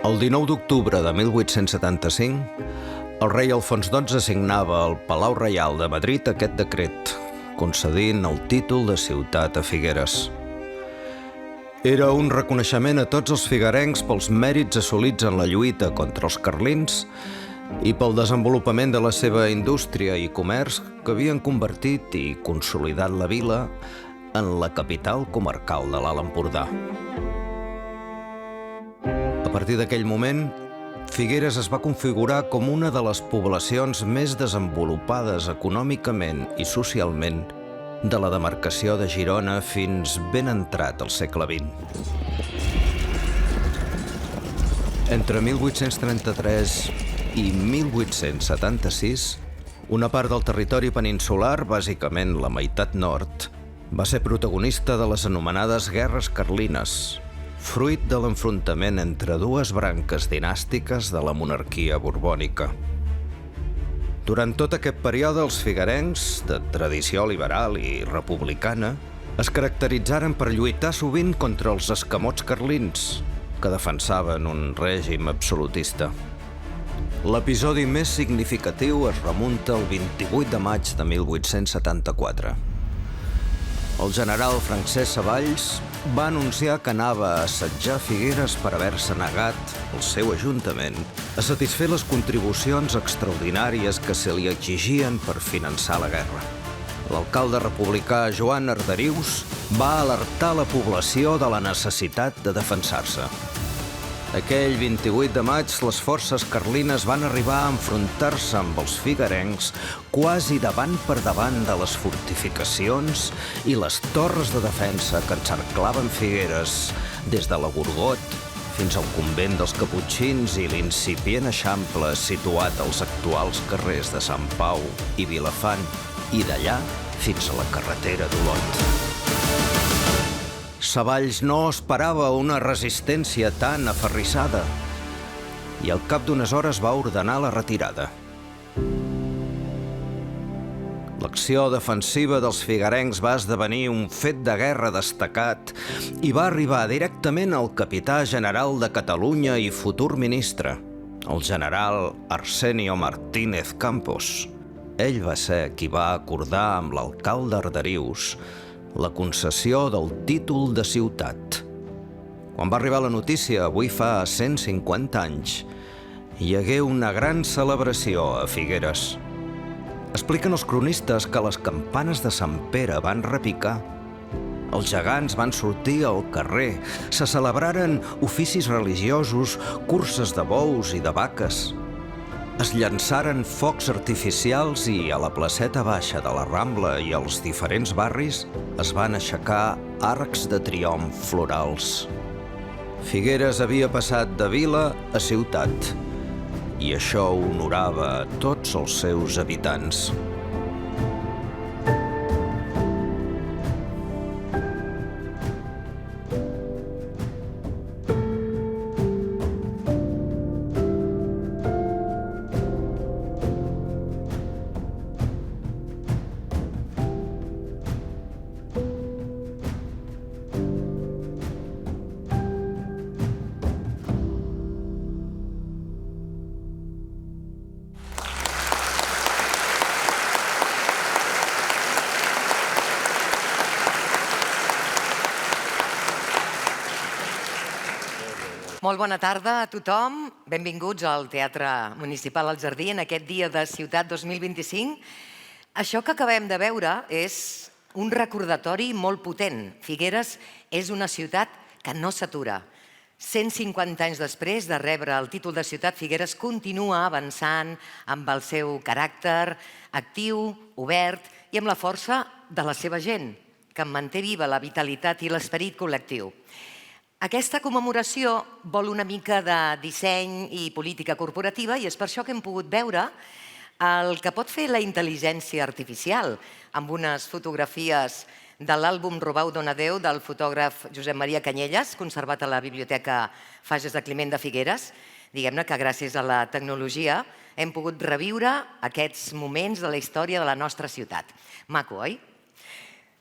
El 19 d'octubre de 1875, el rei Alfons XII signava al Palau Reial de Madrid aquest decret, concedint el títol de ciutat a Figueres. Era un reconeixement a tots els figuerencs pels mèrits assolits en la lluita contra els carlins i pel desenvolupament de la seva indústria i comerç que havien convertit i consolidat la vila en la capital comarcal de l'Alt Empordà. A partir d'aquell moment, Figueres es va configurar com una de les poblacions més desenvolupades econòmicament i socialment de la demarcació de Girona fins ben entrat al segle XX. Entre 1833 i 1876, una part del territori peninsular, bàsicament la meitat nord, va ser protagonista de les anomenades Guerres Carlines, fruit de l'enfrontament entre dues branques dinàstiques de la monarquia borbònica. Durant tot aquest període, els figuerencs, de tradició liberal i republicana, es caracteritzaren per lluitar sovint contra els escamots carlins, que defensaven un règim absolutista. L'episodi més significatiu es remunta el 28 de maig de 1874. El general Francesc Savalls va anunciar que anava a assetjar Figueres per haver-se negat, el seu ajuntament, a satisfer les contribucions extraordinàries que se li exigien per finançar la guerra. L'alcalde republicà Joan Arderius va alertar la població de la necessitat de defensar-se. Aquell 28 de maig, les forces carlines van arribar a enfrontar-se amb els figuerencs quasi davant per davant de les fortificacions i les torres de defensa que encerclaven Figueres des de la Gorgot fins al convent dels Caputxins i l'incipient eixample situat als actuals carrers de Sant Pau i Vilafant i d'allà fins a la carretera d'Olot. Savalls no esperava una resistència tan aferrissada i al cap d'unes hores va ordenar la retirada. L'acció defensiva dels figuerencs va esdevenir un fet de guerra destacat i va arribar directament al capità general de Catalunya i futur ministre, el general Arsenio Martínez Campos. Ell va ser qui va acordar amb l'alcalde Arderius la concessió del títol de ciutat. Quan va arribar la notícia, avui fa 150 anys, hi hagué una gran celebració a Figueres. Expliquen els cronistes que les campanes de Sant Pere van repicar. Els gegants van sortir al carrer, se celebraren oficis religiosos, curses de bous i de vaques. Es llançaren focs artificials i a la placeta baixa de la Rambla i als diferents barris es van aixecar arcs de triomf florals. Figueres havia passat de vila a ciutat i això honorava a tots els seus habitants. Molt bona tarda a tothom. Benvinguts al Teatre Municipal al Jardí en aquest dia de Ciutat 2025. Això que acabem de veure és un recordatori molt potent. Figueres és una ciutat que no s'atura. 150 anys després de rebre el títol de ciutat, Figueres continua avançant amb el seu caràcter actiu, obert i amb la força de la seva gent, que en manté viva la vitalitat i l'esperit col·lectiu. Aquesta commemoració vol una mica de disseny i política corporativa i és per això que hem pogut veure el que pot fer la intel·ligència artificial amb unes fotografies de l'àlbum Robau Donadeu del fotògraf Josep Maria Canyelles, conservat a la Biblioteca Fages de Climent de Figueres. Diguem-ne que gràcies a la tecnologia hem pogut reviure aquests moments de la història de la nostra ciutat. Maco, oi?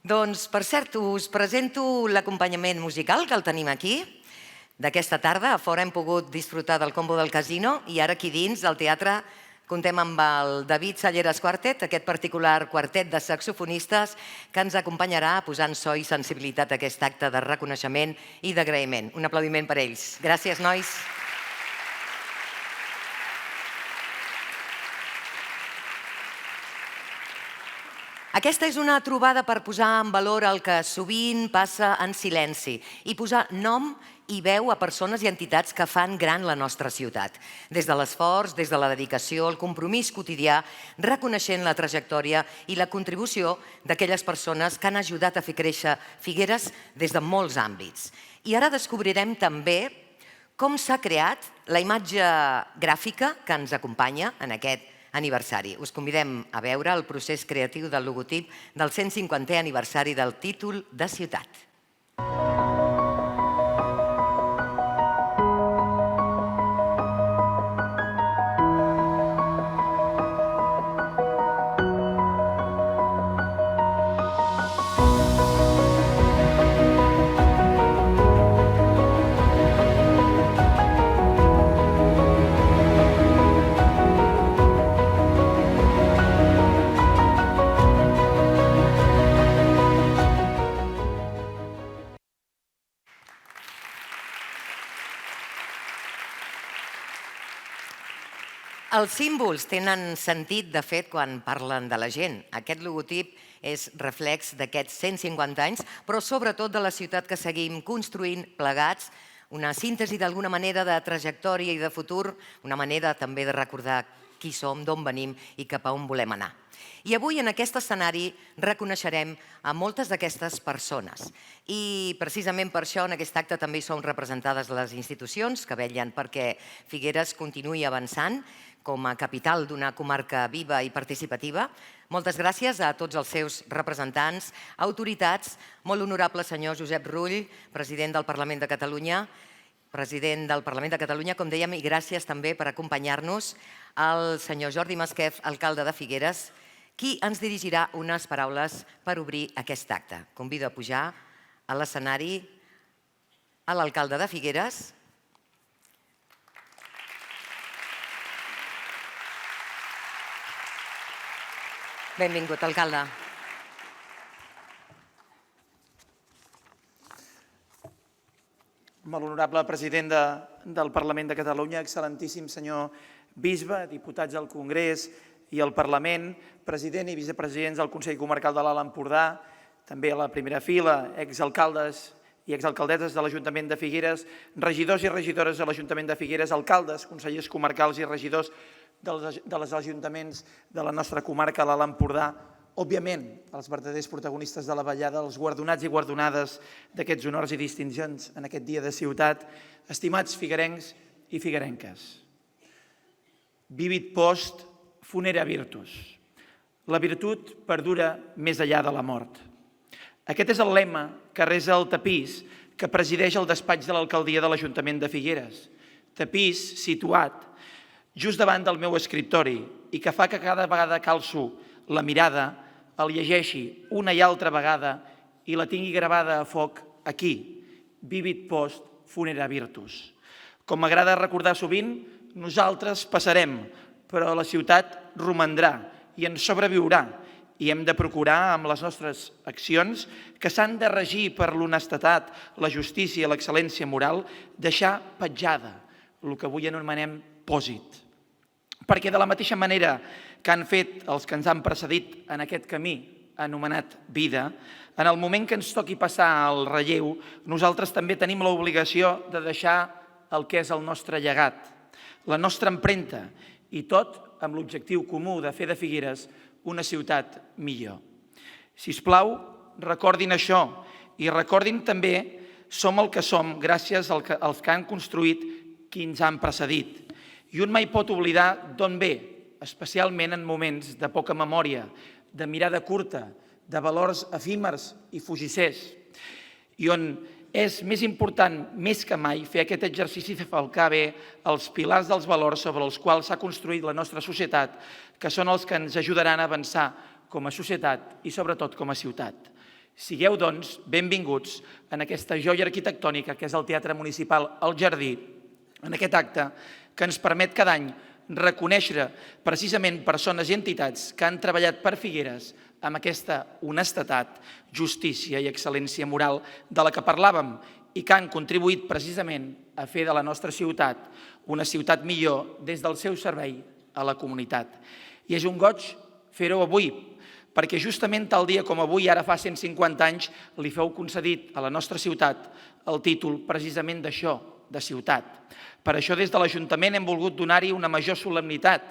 Doncs, per cert, us presento l'acompanyament musical, que el tenim aquí. d'aquesta tarda. A fora hem pogut disfrutar del combo del casino i ara aquí dins, al teatre, contem amb el David Salleras Quartet, aquest particular quartet de saxofonistes que ens acompanyarà posant so i sensibilitat a aquest acte de reconeixement i d'agraïment. Un aplaudiment per ells. Gràcies, nois. Aquesta és una trobada per posar en valor el que sovint passa en silenci i posar nom i veu a persones i entitats que fan gran la nostra ciutat. Des de l'esforç, des de la dedicació, el compromís quotidià, reconeixent la trajectòria i la contribució d'aquelles persones que han ajudat a fer créixer Figueres des de molts àmbits. I ara descobrirem també com s'ha creat la imatge gràfica que ens acompanya en aquest aniversari. Us convidem a veure el procés creatiu del logotip del 150è aniversari del títol de ciutat. Els símbols tenen sentit, de fet, quan parlen de la gent. Aquest logotip és reflex d'aquests 150 anys, però sobretot de la ciutat que seguim construint plegats, una síntesi d'alguna manera de trajectòria i de futur, una manera també de recordar qui som, d'on venim i cap a on volem anar. I avui en aquest escenari reconeixerem a moltes d'aquestes persones. I precisament per això en aquest acte també hi són representades les institucions que vetllen perquè Figueres continuï avançant com a capital d'una comarca viva i participativa. Moltes gràcies a tots els seus representants, autoritats, molt honorable senyor Josep Rull, president del Parlament de Catalunya, com dèiem, i gràcies també per acompanyar-nos al senyor Jordi Masquef, alcalde de Figueres, qui ens dirigirà unes paraules per obrir aquest acte. Convido a pujar a l'escenari a l'alcalde de Figueres. Benvingut, alcalde. Molt honorable president del Parlament de Catalunya, excel·lentíssim senyor bisbe, diputats al Congrés i al Parlament, president i vicepresidents del Consell Comarcal de l'Alt Empordà, també a la primera fila, exalcaldes i exalcaldetes de l'Ajuntament de Figueres, regidors i regidores de l'Ajuntament de Figueres, alcaldes, consellers comarcals i regidors dels ajuntaments de la nostra comarca, l'Alt Empordà, òbviament, els verdaders protagonistes de la vetllada, els guardonats i guardonades d'aquests honors i distincions en aquest dia de ciutat, estimats figuerencs i figuerenques. Vivit post funera virtus. La virtut perdura més enllà de la mort. Aquest és el lema que resa el tapís que presideix el despatx de l'alcaldia de l'Ajuntament de Figueres. Tapís situat just davant del meu escriptori i que fa que cada vegada que alço la mirada el llegeixi una i altra vegada i la tingui gravada a foc aquí, vivit post funera virtus. Com m'agrada recordar sovint, nosaltres passarem, però la ciutat romandrà i ens sobreviurà i hem de procurar amb les nostres accions que s'han de regir per l'honestedat, la justícia i l'excel·lència moral, deixar petjada el que avui anomenem pòsit. Perquè de la mateixa manera que han fet els que ens han precedit en aquest camí anomenat vida, en el moment que ens toqui passar el relleu, nosaltres també tenim l'obligació de deixar el que és el nostre llegat, la nostra empremta, i tot amb l'objectiu comú de fer de Figueres una ciutat millor. Si us plau, recordin això i recordin també som el que som gràcies als que han construït qui ens han precedit. I un mai pot oblidar d'on ve, especialment en moments de poca memòria, de mirada curta, de valors efímers i fugissers, i on és més important, més que mai, fer aquest exercici de falcar bé els pilars dels valors sobre els quals s'ha construït la nostra societat, que són els que ens ajudaran a avançar com a societat i sobretot com a ciutat. Sigueu, doncs, benvinguts en aquesta joia arquitectònica que és el Teatre Municipal El Jardí, en aquest acte que ens permet cada any reconèixer precisament persones i entitats que han treballat per Figueres amb aquesta honestedat, justícia i excel·lència moral de la que parlàvem i que han contribuït precisament a fer de la nostra ciutat una ciutat millor des del seu servei a la comunitat. I és un goig fer-ho avui, perquè justament tal dia com avui, ara fa 150 anys, li feu concedit a la nostra ciutat el títol precisament d'això, de ciutat. Per això des de l'Ajuntament hem volgut donar-hi una major solemnitat.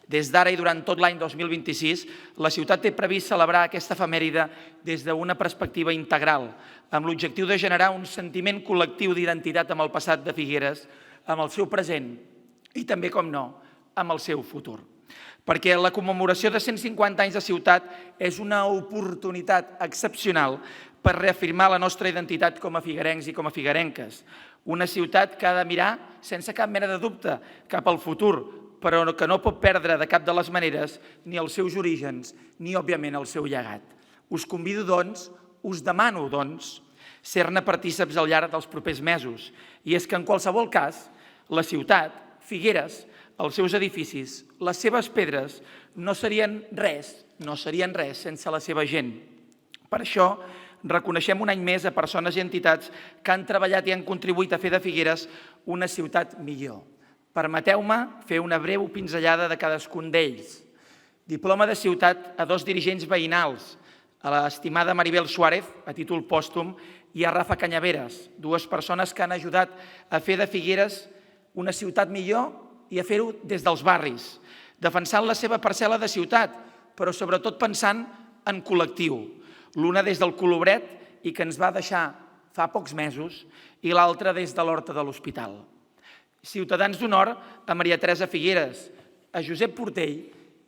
Des d'ara i durant tot l'any 2026, la ciutat té previst celebrar aquesta efemèride des d'una perspectiva integral, amb l'objectiu de generar un sentiment col·lectiu d'identitat amb el passat de Figueres, amb el seu present i també, com no, amb el seu futur. Perquè la commemoració de 150 anys de ciutat és una oportunitat excepcional per reafirmar la nostra identitat com a figuerencs i com a figuerenques. Una ciutat que ha de mirar, sense cap mena de dubte, cap al futur, però que no pot perdre de cap de les maneres ni els seus orígens, ni, òbviament, el seu llegat. Us convido, doncs, us demano, doncs, ser-ne partíceps al llarg dels propers mesos. I és que, en qualsevol cas, la ciutat, Figueres, els seus edificis, les seves pedres, no serien res sense la seva gent. Per això, reconeixem un any més a persones i entitats que han treballat i han contribuït a fer de Figueres una ciutat millor. Permeteu-me fer una breu pinzellada de cadascun d'ells. Diploma de ciutat a 2 dirigents veïnals, a l'estimada Maribel Suárez, a títol pòstum, i a Rafa Canyaveras, 2 persones que han ajudat a fer de Figueres una ciutat millor i a fer-ho des dels barris, defensant la seva parcel·la de ciutat, però sobretot pensant en col·lectiu. L'una des del Colobret i que ens va deixar fa pocs mesos i l'altra des de l'Horta de l'Hospital. Ciutadans d'honor a Maria Teresa Figueres, a Josep Portell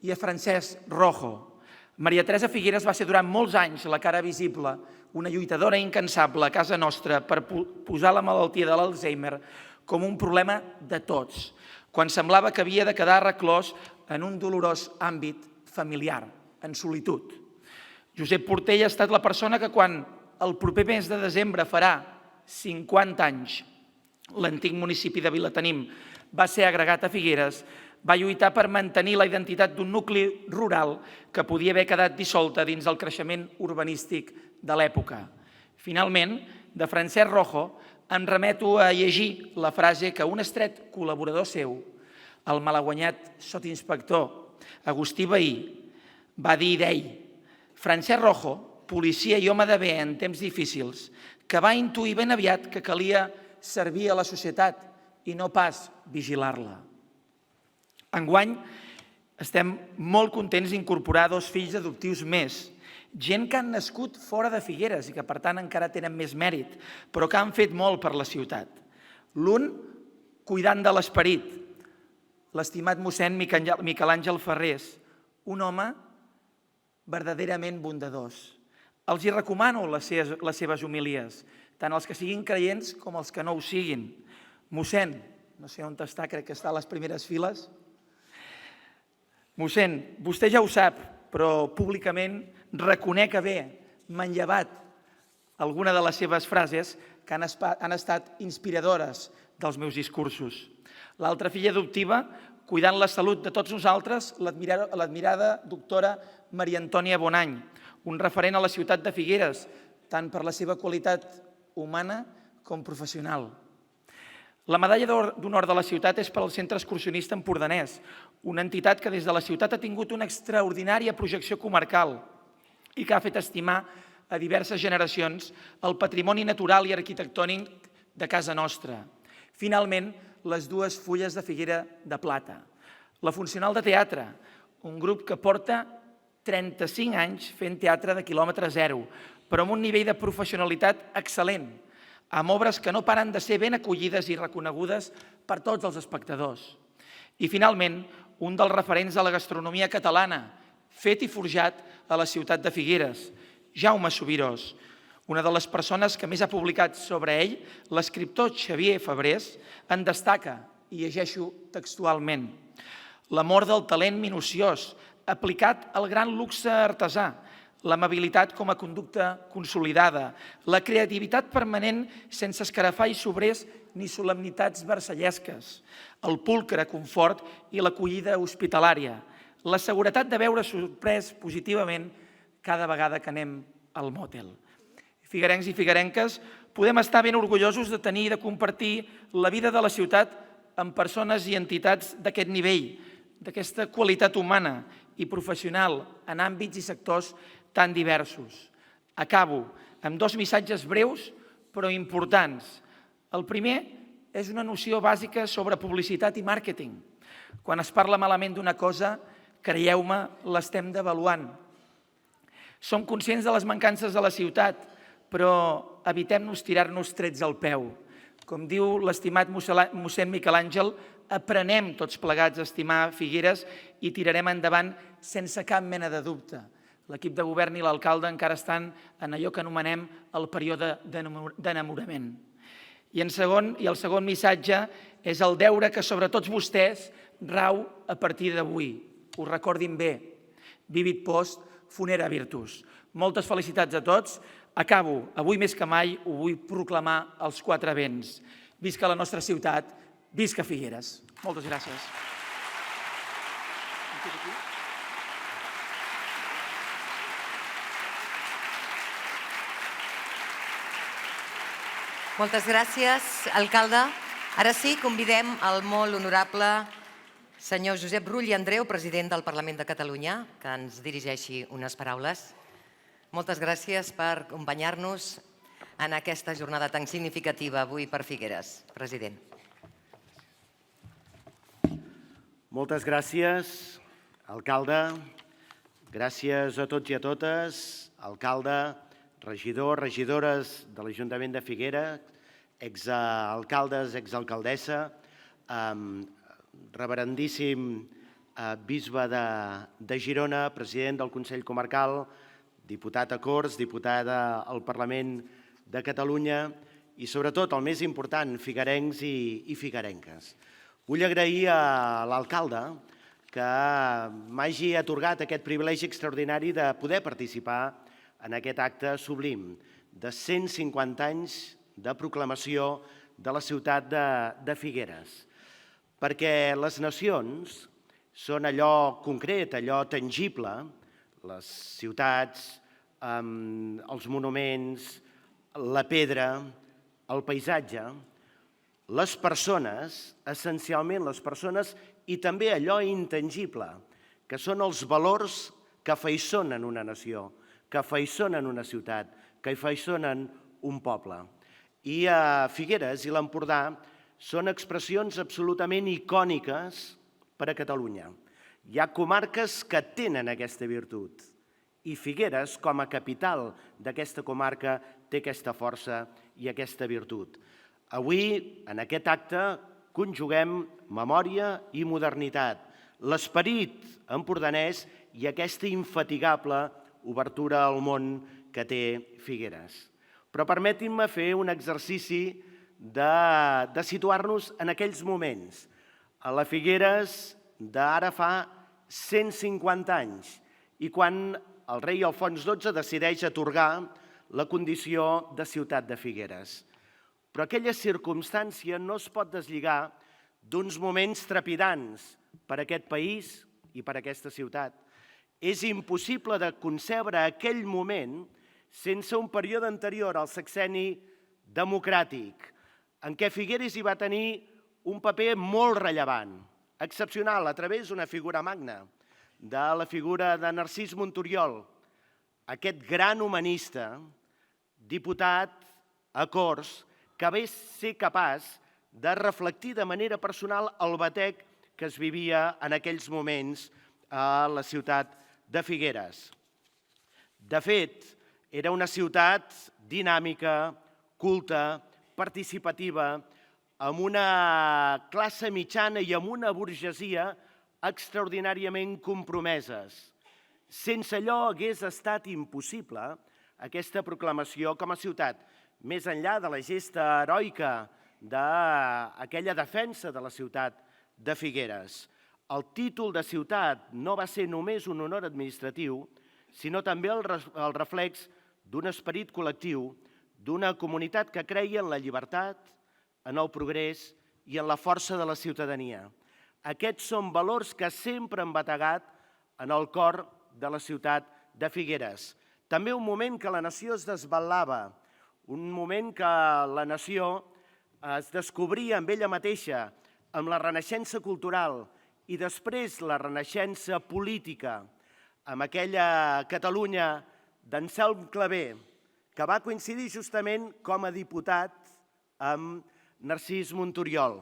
i a Francesc Rojo. Maria Teresa Figueres va ser durant molts anys la cara visible, una lluitadora incansable a casa nostra per posar la malaltia de l'Alzheimer com un problema de tots, quan semblava que havia de quedar reclòs en un dolorós àmbit familiar, en solitud. Josep Portell ha estat la persona que quan el proper mes de desembre farà 50 anys l'antic municipi de Vilatenim va ser agregat a Figueres, va lluitar per mantenir la identitat d'un nucli rural que podia haver quedat dissolta dins el creixement urbanístic de l'època. Finalment, de Francesc Rojo, em remeto a llegir la frase que un estret col·laborador seu, el malaguanyat sotsinspector Agustí Bahí, va dir d'ell: Francesc Rojo, policia i home de bé en temps difícils, que va intuir ben aviat que calia servir a la societat i no pas vigilar-la. Enguany estem molt contents d'incorporar 2 fills adoptius més, gent que han nascut fora de Figueres i que per tant encara tenen més mèrit, però que han fet molt per la ciutat. L'un cuidant de l'esperit, l'estimat mossèn Miquel Àngel Ferrés, un home verdaderament bondadós. Els hi recomano les seves homilies, tant els que siguin creients com els que no ho siguin. Mossèn, no sé on està, crec que està a les primeres files. Mossèn, vostè ja ho sap, però públicament reconec haver manllevat alguna de les seves frases que han estat inspiradores dels meus discursos. L'altra filla adoptiva, cuidant la salut de tots nosaltres, l'admirada doctora Maria Antònia Bonany, un referent a la ciutat de Figueres, tant per la seva qualitat humana com professional. La medalla d'honor de la ciutat és per al Centre Excursionista Empordanès, una entitat que des de la ciutat ha tingut una extraordinària projecció comarcal i que ha fet estimar a diverses generacions el patrimoni natural i arquitectònic de casa nostra. Finalment, les 2 fulles de figuera de plata. La Funcional de Teatre, un grup que porta 35 anys fent teatre de quilòmetre zero, però amb un nivell de professionalitat excel·lent, amb obres que no paren de ser ben acollides i reconegudes per tots els espectadors. I finalment, un dels referents de la gastronomia catalana, fet i forjat a la ciutat de Figueres, Jaume Subirós, una de les persones que més ha publicat sobre ell, l'escriptor Xavier Fabrés, en destaca, i llegeixo textualment: l'amor del talent minuciós, aplicat al gran luxe artesà, l'amabilitat com a conducta consolidada, la creativitat permanent sense escarafalls sobrers ni solemnitats versallesques, el pulcre confort i l'acollida hospitalària, la seguretat de veure sorprès positivament cada vegada que anem al mòtel. Figuerencs i figuerenques, podem estar ben orgullosos de tenir i de compartir la vida de la ciutat amb persones i entitats d'aquest nivell, d'aquesta qualitat humana i professional en àmbits i sectors tan diversos. Acabo amb 2 missatges breus però importants. El primer és una noció bàsica sobre publicitat i màrqueting. Quan es parla malament d'una cosa, creieu-me, l'estem devaluant. Som conscients de les mancances de la ciutat, però evitem-nos tirar-nos trets al peu. Com diu l'estimat mossèn Miquel Àngel, aprenem tots plegats a estimar Figueres i tirarem endavant sense cap mena de dubte. L'equip de govern i l'alcalde encara estan en allò que anomenem el període d'enamorament. I el segon missatge és el deure que sobre tots vostès rau a partir d'avui. Ho recordin bé. Vivit post, funera virtus. Moltes felicitats a tots. Acabo, avui més que mai, ho vull proclamar als 4 vents. Visca la nostra ciutat, visca Figueres. Moltes gràcies. Moltes gràcies, alcalde. Ara sí, convidem el molt honorable senyor Josep Rull i Andreu, president del Parlament de Catalunya, que ens dirigeixi unes paraules. Moltes gràcies per acompanyar-nos en aquesta jornada tan significativa avui per Figueres. President. Moltes gràcies, alcalde. Gràcies a tots i a totes, alcalde, regidors, regidores de l'Ajuntament de Figueres, exalcaldes, exalcaldessa, reverendíssim bisbe de Girona, president del Consell Comarcal, diputat a Corts, diputada al Parlament de Catalunya i, sobretot, el més important, figuerencs i figuerenques. Vull agrair a l'alcalde que m'hagi atorgat aquest privilegi extraordinari de poder participar en aquest acte sublim de 150 anys de proclamació de la ciutat de Figueres. Perquè les nacions són allò concret, allò tangible, les ciutats, els monuments, la pedra, el paisatge, les persones, essencialment les persones, i també allò intangible, que són els valors que afaiçonen una nació, que afaiçonen una ciutat, que afaiçonen un poble. I a Figueres i l'Empordà són expressions absolutament icòniques per a Catalunya. Hi ha comarques que tenen aquesta virtut i Figueres, com a capital d'aquesta comarca, té aquesta força i aquesta virtut. Avui, en aquest acte, conjuguem memòria i modernitat, l'esperit empordanès i aquesta infatigable obertura al món que té Figueres. Però permetin-me fer un exercici de situar-nos en aquells moments, a la Figueres d'ara fa 150 anys, i quan el rei Alfons XII decideix atorgar la condició de ciutat de Figueres. Però aquella circumstància no es pot deslligar d'uns moments trepidants per a aquest país i per a aquesta ciutat. És impossible de concebre aquell moment sense un període anterior al sexenni democràtic, en què Figueres hi va tenir un paper molt rellevant, excepcional, a través d'una figura magna, de la figura de Narcís Monturiol, aquest gran humanista, diputat a Corts, que va ser capaç de reflectir de manera personal el batec que es vivia en aquells moments a la ciutat de Figueres. De fet, era una ciutat dinàmica, culta, participativa, amb una classe mitjana i amb una burgesia extraordinàriament compromeses. Sense allò hagués estat impossible aquesta proclamació com a ciutat, més enllà de la gesta heroica d'aquella defensa de la ciutat de Figueres. El títol de ciutat no va ser només un honor administratiu, sinó també el reflex d'un esperit col·lectiu, d'una comunitat que creia en la llibertat, en el progrés i en la força de la ciutadania. Aquests són valors que sempre han bategat en el cor de la ciutat de Figueres. També un moment que la nació es desvetllava, un moment que la nació es descobria amb ella mateixa, amb la renaixença cultural i després la renaixença política, amb aquella Catalunya d'Anselm Clavé, que va coincidir justament com a diputat amb Narcís Monturiol.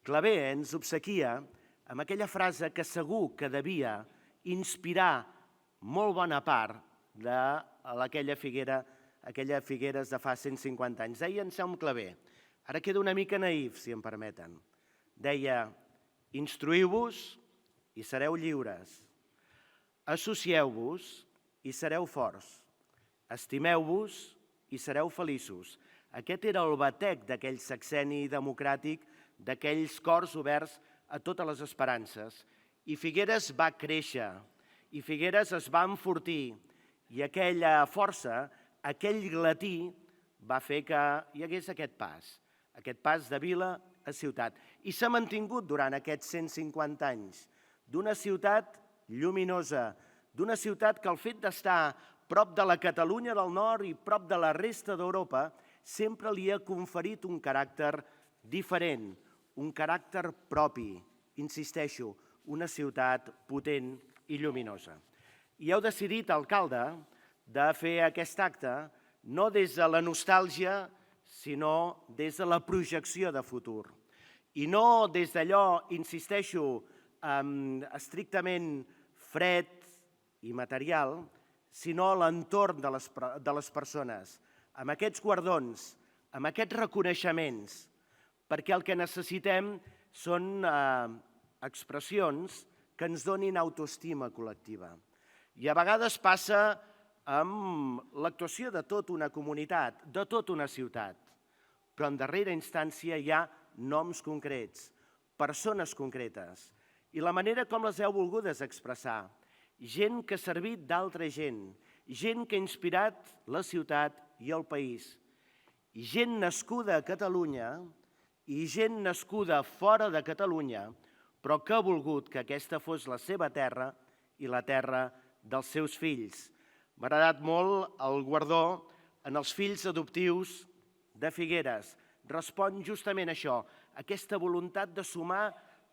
Clavé ens obsequia amb aquella frase que segur que devia inspirar molt bona part d'aquella Figueres de fa 150 anys. Deia Anselm Clavé, ara queda una mica naïf, si em permeten, deia: instruïu-vos i sereu lliures, associeu-vos i sereu forts, estimeu-vos i sereu feliços. Aquest era el batec d'aquell sexenni democràtic, d'aquells cors oberts a totes les esperances. I Figueres va créixer, i Figueres es va enfortir, i aquella força, aquell glatí, va fer que hi hagués aquest pas de vila a ciutat. I s'ha mantingut durant aquests 150 anys d'una ciutat lluminosa, d'una ciutat que el fet d'estar prop de la Catalunya del Nord i prop de la resta d'Europa sempre li ha conferit un caràcter diferent, un caràcter propi, insisteixo, una ciutat potent i lluminosa. I heu decidit, alcalde, de fer aquest acte no des de la nostàlgia, sinó des de la projecció de futur. I no des d'allò, insisteixo, estrictament fred i material, sinó a l'entorn de les persones, amb aquests guardons, amb aquests reconeixements, perquè el que necessitem són expressions que ens donin autoestima col·lectiva. I a vegades passa amb l'actuació de tota una comunitat, de tota una ciutat, però en darrera instància hi ha noms concrets, persones concretes, i la manera com les heu volgudes expressar, gent que ha servit d'altra gent, gent que ha inspirat la ciutat i el país, i gent nascuda a Catalunya i gent nascuda fora de Catalunya, però que ha volgut que aquesta fos la seva terra i la terra dels seus fills. M'ha agradat molt el guardó en els fills adoptius de Figueres. Respon justament a això, aquesta voluntat de sumar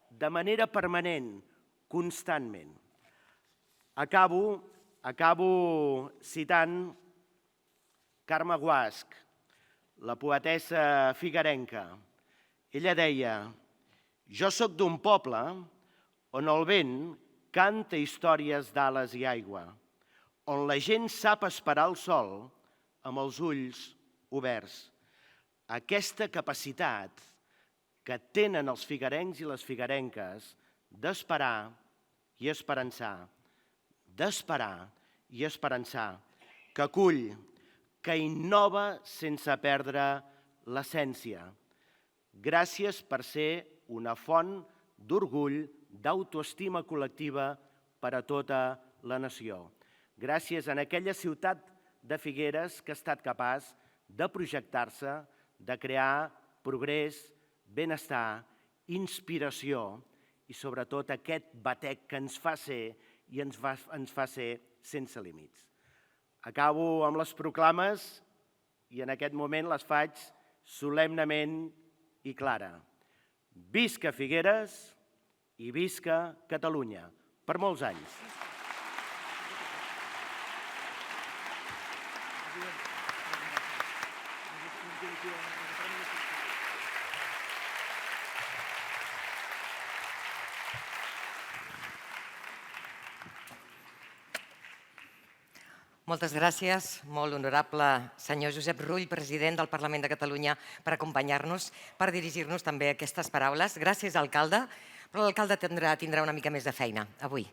de manera permanent, constantment. Acabo citant Carme Guasch, la poetessa figuerenca. Ella deia: jo sóc d'un poble on el vent canta històries d'ales i aigua, on la gent sap esperar el sol amb els ulls oberts. Aquesta capacitat que tenen els figuerencs i les figuerenques d'esperar i esperançar, que acull, que innova sense perdre l'essència. Gràcies per ser una font d'orgull, d'autoestima col·lectiva per a tota la nació. Gràcies a aquella ciutat de Figueres que ha estat capaç de projectar-se, de crear progrés, benestar, inspiració i sobretot aquest batec que ens fa ser i ens fa ser sense límits. Acabo amb les proclames i en aquest moment les faig solemnement i clara. Visca Figueres i visca Catalunya, per molts anys. Moltes gràcies, molt honorable senyor Josep Rull, president del Parlament de Catalunya, per acompanyar-nos, per dirigir-nos també aquestes paraules. Gràcies, alcalde, però l'alcalde tindrà una mica més de feina avui.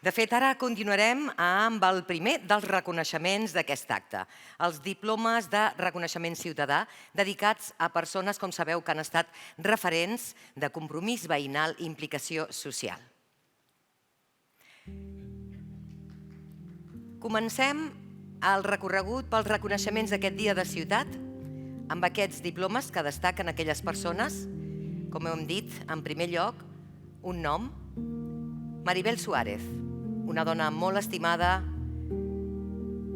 De fet, ara continuarem amb el primer dels reconeixements d'aquest acte, els diplomes de reconeixement ciutadà dedicats a persones, com sabeu, que han estat referents de compromís veïnal i implicació social. Comencem el recorregut pels reconeixements d'aquest dia de ciutat amb aquests diplomes que destaquen aquelles persones. Com hem dit, en primer lloc, un nom, Maribel Suárez, una dona molt estimada,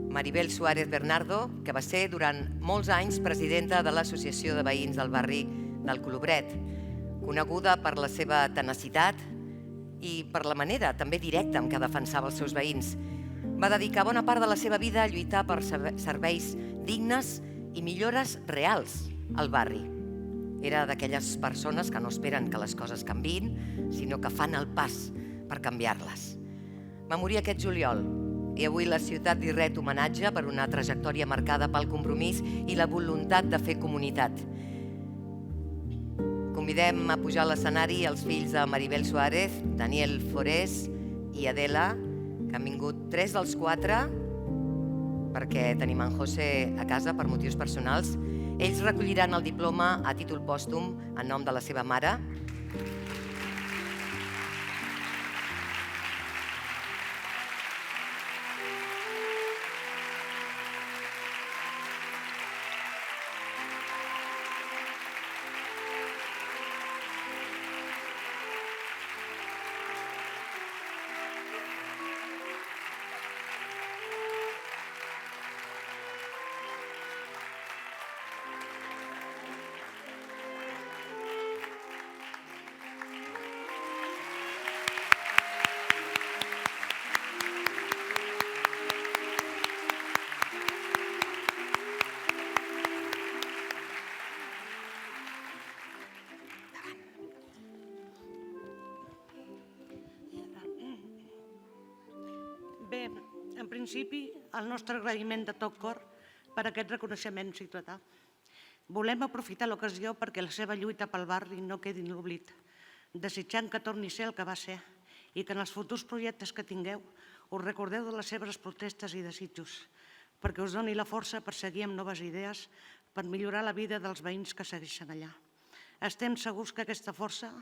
Maribel Suárez Bernardo, que va ser durant molts anys presidenta de l'Associació de Veïns del barri del Colobret, coneguda per la seva tenacitat i per la manera també directa en què defensava els seus veïns. Va dedicar bona part de la seva vida a lluitar per serveis dignes i millores reals al barri. Era d'aquelles persones que no esperen que les coses canviïn, sinó que fan el pas per canviar-les. Va morir aquest juliol i avui la ciutat li ret homenatge per una trajectòria marcada pel compromís i la voluntat de fer comunitat. Convidem a pujar a l'escenari els fills de Maribel Suárez, Daniel Forés i Adela, que han vingut 3 dels 4 perquè tenim en José a casa per motius personals. Ells recolliran el diploma a títol pòstum en nom de la seva mare. Bé, en principi, el nostre agraïment de tot cor per aquest reconeixement ciutadà. Volem aprofitar l'ocasió perquè la seva lluita pel barri no quedi en l'oblit, desitjant que torni a ser el que va ser i que en els futurs projectes que tingueu us recordeu de les seves protestes i desitjos, perquè us doni la força per seguir amb noves idees per millorar la vida dels veïns que segueixen allà. Estem segurs que aquesta força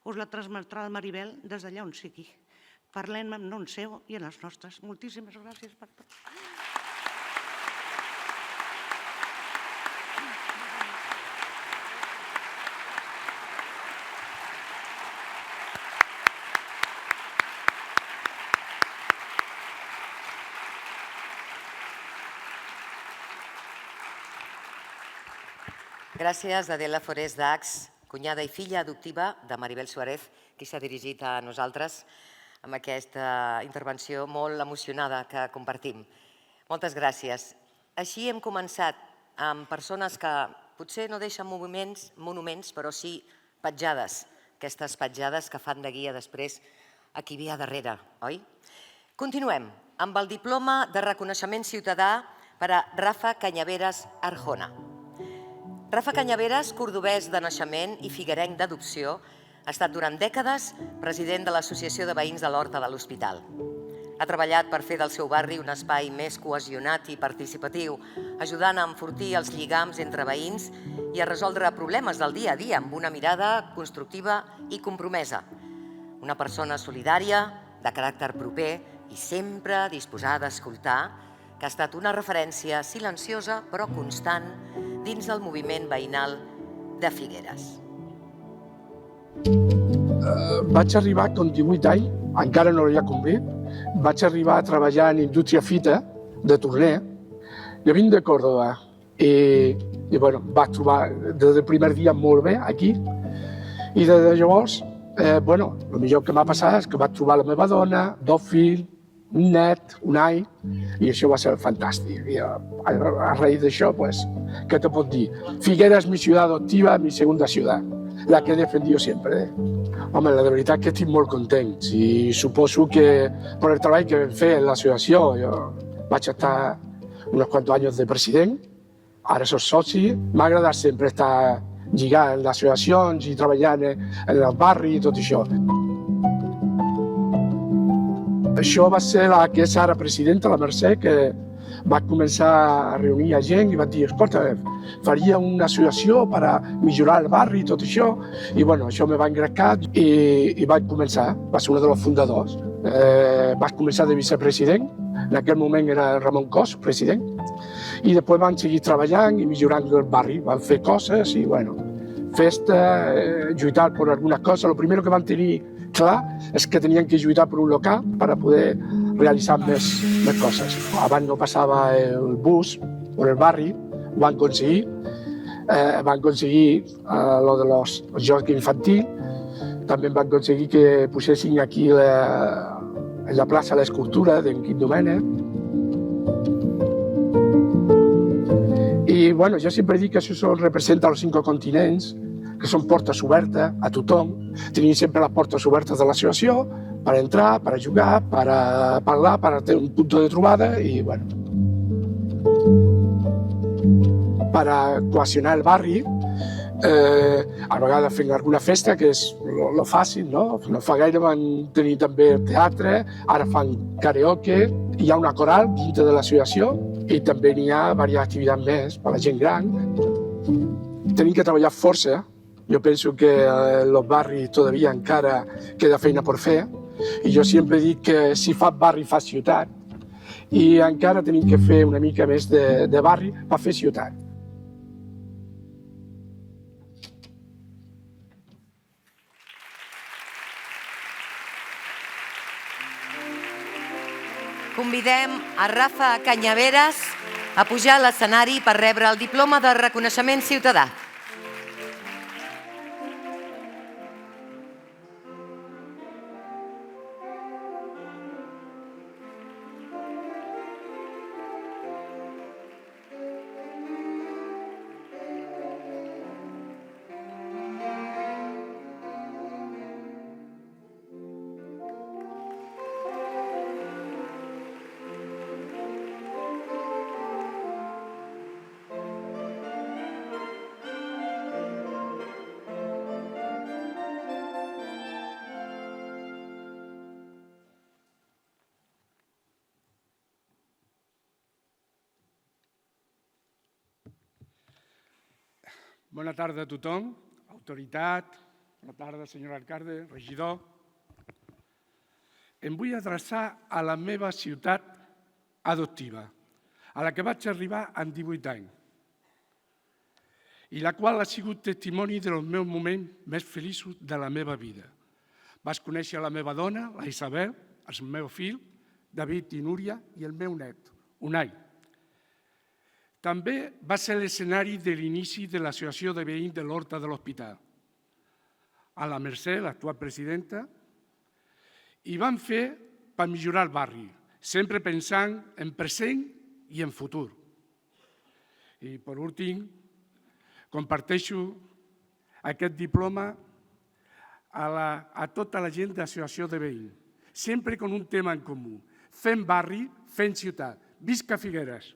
us la transmetrà el Maribel des d'allà on sigui. Parlem en nom seu i en els nostres. Moltíssimes gràcies per tot. Gràcies, Adela Forés Dax, cunyada i filla adoptiva de Maribel Suárez, qui s'ha dirigit a nosaltres amb aquesta intervenció molt emocionada que compartim. Moltes gràcies. Així hem començat amb persones que potser no deixen monuments, però sí petjades, aquestes petjades que fan de guia després a qui ve a darrere, oi? Continuem amb el diploma de reconeixement ciutadà per a Rafa Cañaveras Arjona. Rafa Cañaveras, cordobès de naixement i figuerenc d'adopció, ha estat durant dècades president de l'Associació de Veïns de l'Horta de l'Hospital. Ha treballat per fer del seu barri un espai més cohesionat i participatiu, ajudant a enfortir els lligams entre veïns i a resoldre problemes del dia a dia amb una mirada constructiva i compromesa. Una persona solidària, de caràcter proper i sempre disposada a escoltar, que ha estat una referència silenciosa però constant dins del moviment veïnal de Figueres. Vaig arribar amb 18 anys, encara no l'havia complit, vaig arribar a treballar en indústria fita de torner. Jo vinc de Córdoba i vaig trobar des del primer dia molt bé aquí i des de llavors, el millor que m'ha passat és que vaig trobar la meva dona, 2 fills, un net, un any, i això va ser fantàstic. I a raíz d'això, ¿qué te puedo decir? Figueres es mi ciudad adoptiva, mi segunda ciudad, la que he defendido siempre. Home, la veritat és que estic molt content i suposo que per el treball que vam fer en l'associació, jo vaig estar uns quants anys de president, ara soc soci, m'ha agradat sempre estar lligat en les associacions i treballant en el barri i tot això. Això va ser la que és ara presidenta, la Mercè, que va començar a reunir gent i va dir, escolta, faria una associació per a millorar el barri i tot això. I això me va engrescar i vaig començar, va ser un dels fundadors. vaig començar de vicepresident, en aquell moment era Ramon Cos, president, i després van seguir treballant i millorant el barri, van fer coses i, bueno, festa, lluitar per algunes coses. El primer que van tenir clar és que tenien que lluitar per un local per poder realitzar més coses. Abans no passava el bus per el barri, ho van aconseguir. Van aconseguir lo de los jocs infantils, també van aconseguir que posessin aquí en la plaça l'escultura d'en Quim Domènech. I bueno, jo sempre dic que això representa els 5 continents, que són portes obertes a tothom. Tenim sempre les portes obertes de l'associació per entrar, per jugar, per parlar, per tenir un punt de trobada i bueno, per cohesionar el barri, a vegades fent alguna festa, que és lo fàcil, no? No fa gaire van tenir també teatre, ara fan karaoke, hi ha una coral dintre de l'associació i també n'hi ha diverses activitats més per a la gent gran. Tenim que treballar força. Jo penso que els barris todavía encara queda feina per fer i jo sempre dic que si fa barri fa ciutat i encara tenim que fer una mica més de barri per fer ciutat. Convidem a Rafa Cañaveras a pujar a l'escenari per rebre el diploma de reconeixement ciutadà. Bona tarda a tothom, autoritat, bona tarda, senyor alcalde, regidor. Em vull adreçar a la meva ciutat adoptiva, a la que vaig arribar amb 18 anys, i la qual ha sigut testimoni dels meus moments més feliços de la meva vida. Vaig conèixer la meva dona, la Isabel, el meu fill, David i Núria, i el meu net, Unai. També va ser l'escenari de l'inici de l'Associació de Veïns de l'Horta de l'Hospital. A la Mercè, l'actual presidenta, i van fer per millorar el barri, sempre pensant en present i en futur. I per últim, comparteixo aquest diploma a tota la gent de l'Associació de Veïns, sempre amb un tema en comú, fent barri, fent ciutat. Visca Figueres!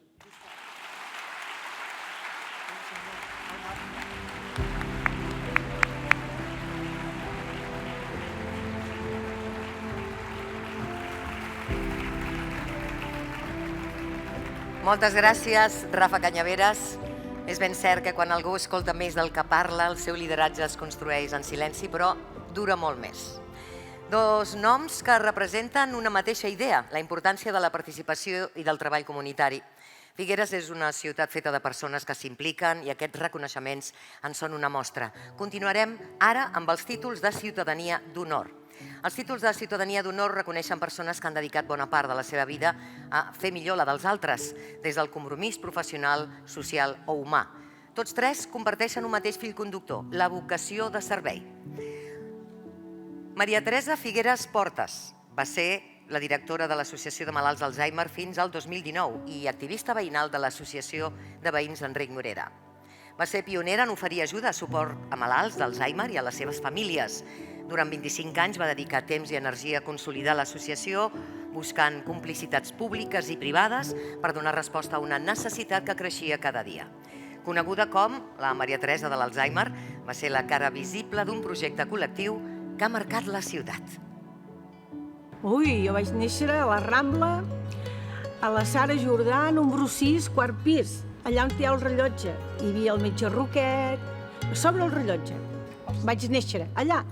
Moltes gràcies, Rafa Cañaveras. És ben cert que quan algú escolta més del que parla, el seu lideratge es construeix en silenci, però dura molt més. 2 noms que representen una mateixa idea, la importància de la participació i del treball comunitari. Figueres és una ciutat feta de persones que s'impliquen i aquests reconeixements en són una mostra. Continuarem ara amb els títols de ciutadania d'honor. Els títols de ciutadania d'honor reconeixen persones que han dedicat bona part de la seva vida a fer millor la dels altres, des del compromís professional, social o humà. Tots 3 comparteixen un mateix fil conductor, la vocació de servei. Maria Teresa Figueres Portes va ser la directora de l'Associació de Malalts d'Alzheimer fins al 2019 i activista veïnal de l'Associació de Veïns d'Enric Morera. Va ser pionera en oferir ajuda a suport a malalts d'Alzheimer i a les seves famílies. Durant 25 anys va dedicar temps i energia a consolidar l'associació, buscant complicitats públiques i privades per donar resposta a una necessitat que creixia cada dia. Coneguda com la Maria Teresa de l'Alzheimer, va ser la cara visible d'un projecte col·lectiu que ha marcat la ciutat. Ui, jo vaig néixer a la Rambla, a la Sara Jordà, número 6, quart pis, allà on hi ha el rellotge. Hi havia el metge Roquet, sobre el rellotge. Vaig néixer allà.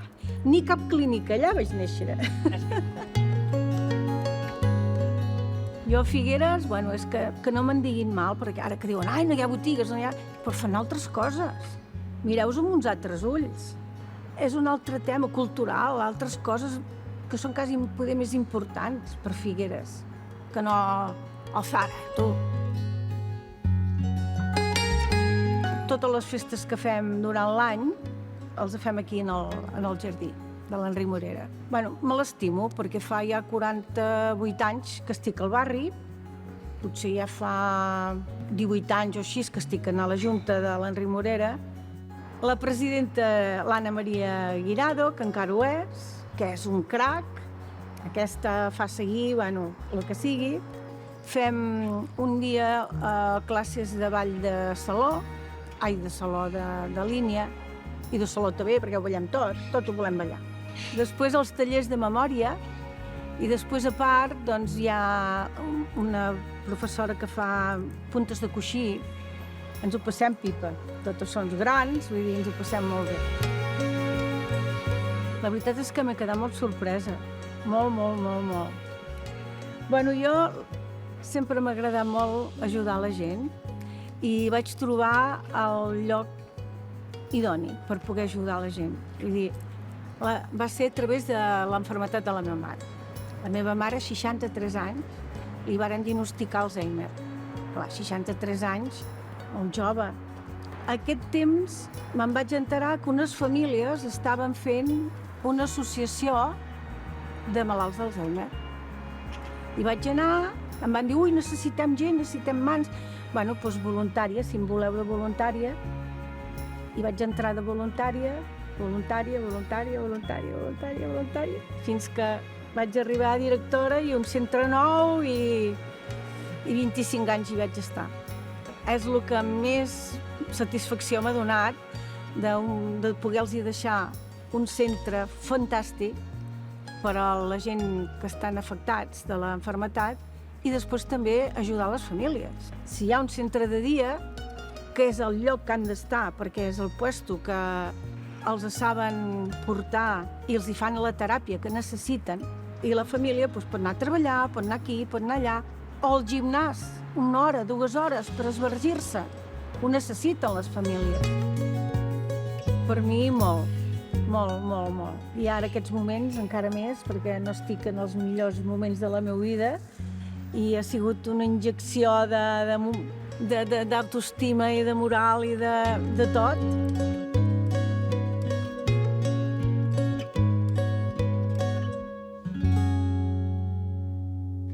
Ni cap clínica, allà vaig néixer. Jo a Figueres, bueno, és que no me'n diguin mal, perquè ara que diuen, ai, no hi ha botigues, no hi ha... Però fan altres coses. Mireu-vos amb uns altres ulls. És un altre tema cultural, altres coses que són quasi poder més importants per Figueres que no el Zara, tu. Totes les festes que fem durant l'any els fem aquí en el jardí de l'Enric Morera. Bueno, me l'estimo perquè fa ja 48 anys que estic al barri, potser ja fa 18 anys o així que estic a la Junta de l'Enric Morera. La presidenta, l'Anna Maria Guirado, que encara ho és, que és un crac, aquesta fa seguir, bueno, el que sigui. Fem un dia classes de ball de saló, de saló de línia, i de saló també, perquè ho ballem tot ho volem ballar. Després els tallers de memòria, i després a part doncs, hi ha una professora que fa puntes de coixí. Ens ho passem pipa, totes són grans, vull dir, ens ho passem molt bé. La veritat és que m'he quedat molt sorpresa, molt. Bueno, jo sempre m'ha agradat molt ajudar la gent i vaig trobar el lloc idoni per poder ajudar la gent. Vull dir, va ser a través de l'enfermetat de la meva mare. La meva mare, 63 anys, li varen diagnosticar Alzheimer. Clar, 63 anys, molt jove. Aquest temps me'n vaig enterar que unes famílies estaven fent una associació de malalts d'Alzheimer. I vaig anar, em van dir, ui, necessitem gent, necessitem mans. Bueno, doncs voluntària, si em voleu de voluntària. I vaig entrar de voluntària, fins que vaig arribar a directora i un centre nou i 25 anys hi vaig estar. És el que més satisfacció m'ha donat de poder-los deixar un centre fantàstic per a la gent que estan afectats de la malaltia i després també ajudar les famílies. Si hi ha un centre de dia, que és el lloc que han d'estar, perquè és el puesto que els saben portar i els hi fan la teràpia que necessiten, i la família pot anar a treballar, pot anar aquí, pot anar allà, o al gimnàs, 1 hora, 2 hores, per esvergir-se. Ho necessiten les famílies. Per mi, molt. I ara aquests moments encara més, perquè no estic en els millors moments de la meva vida, i ha sigut una injecció d'autoestima i de moral i de tot.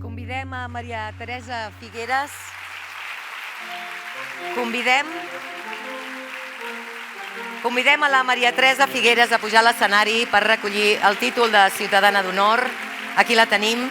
Convidem a Maria Teresa Figueres. Convidem a la Maria Teresa Figueres a pujar a l'escenari per recollir el títol de Ciutadana d'Honor. Aquí la tenim.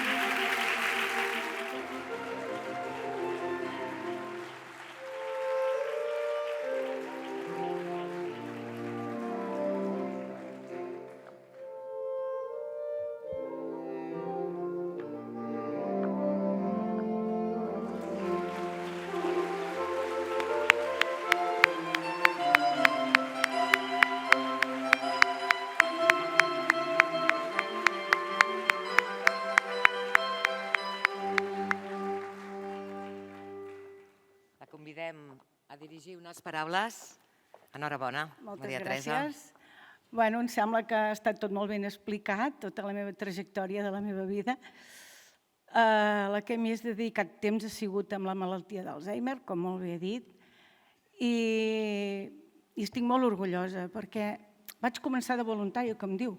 Convidem a dirigir unes paraules. Enhorabona, Maria Teresa. Moltes gràcies. Bueno, em sembla que ha estat tot molt ben explicat, tota la meva trajectòria de la meva vida. La que més he dedicat temps ha sigut amb la malaltia d'Alzheimer, com molt bé he dit, i estic molt orgullosa perquè vaig començar de voluntària, com diu,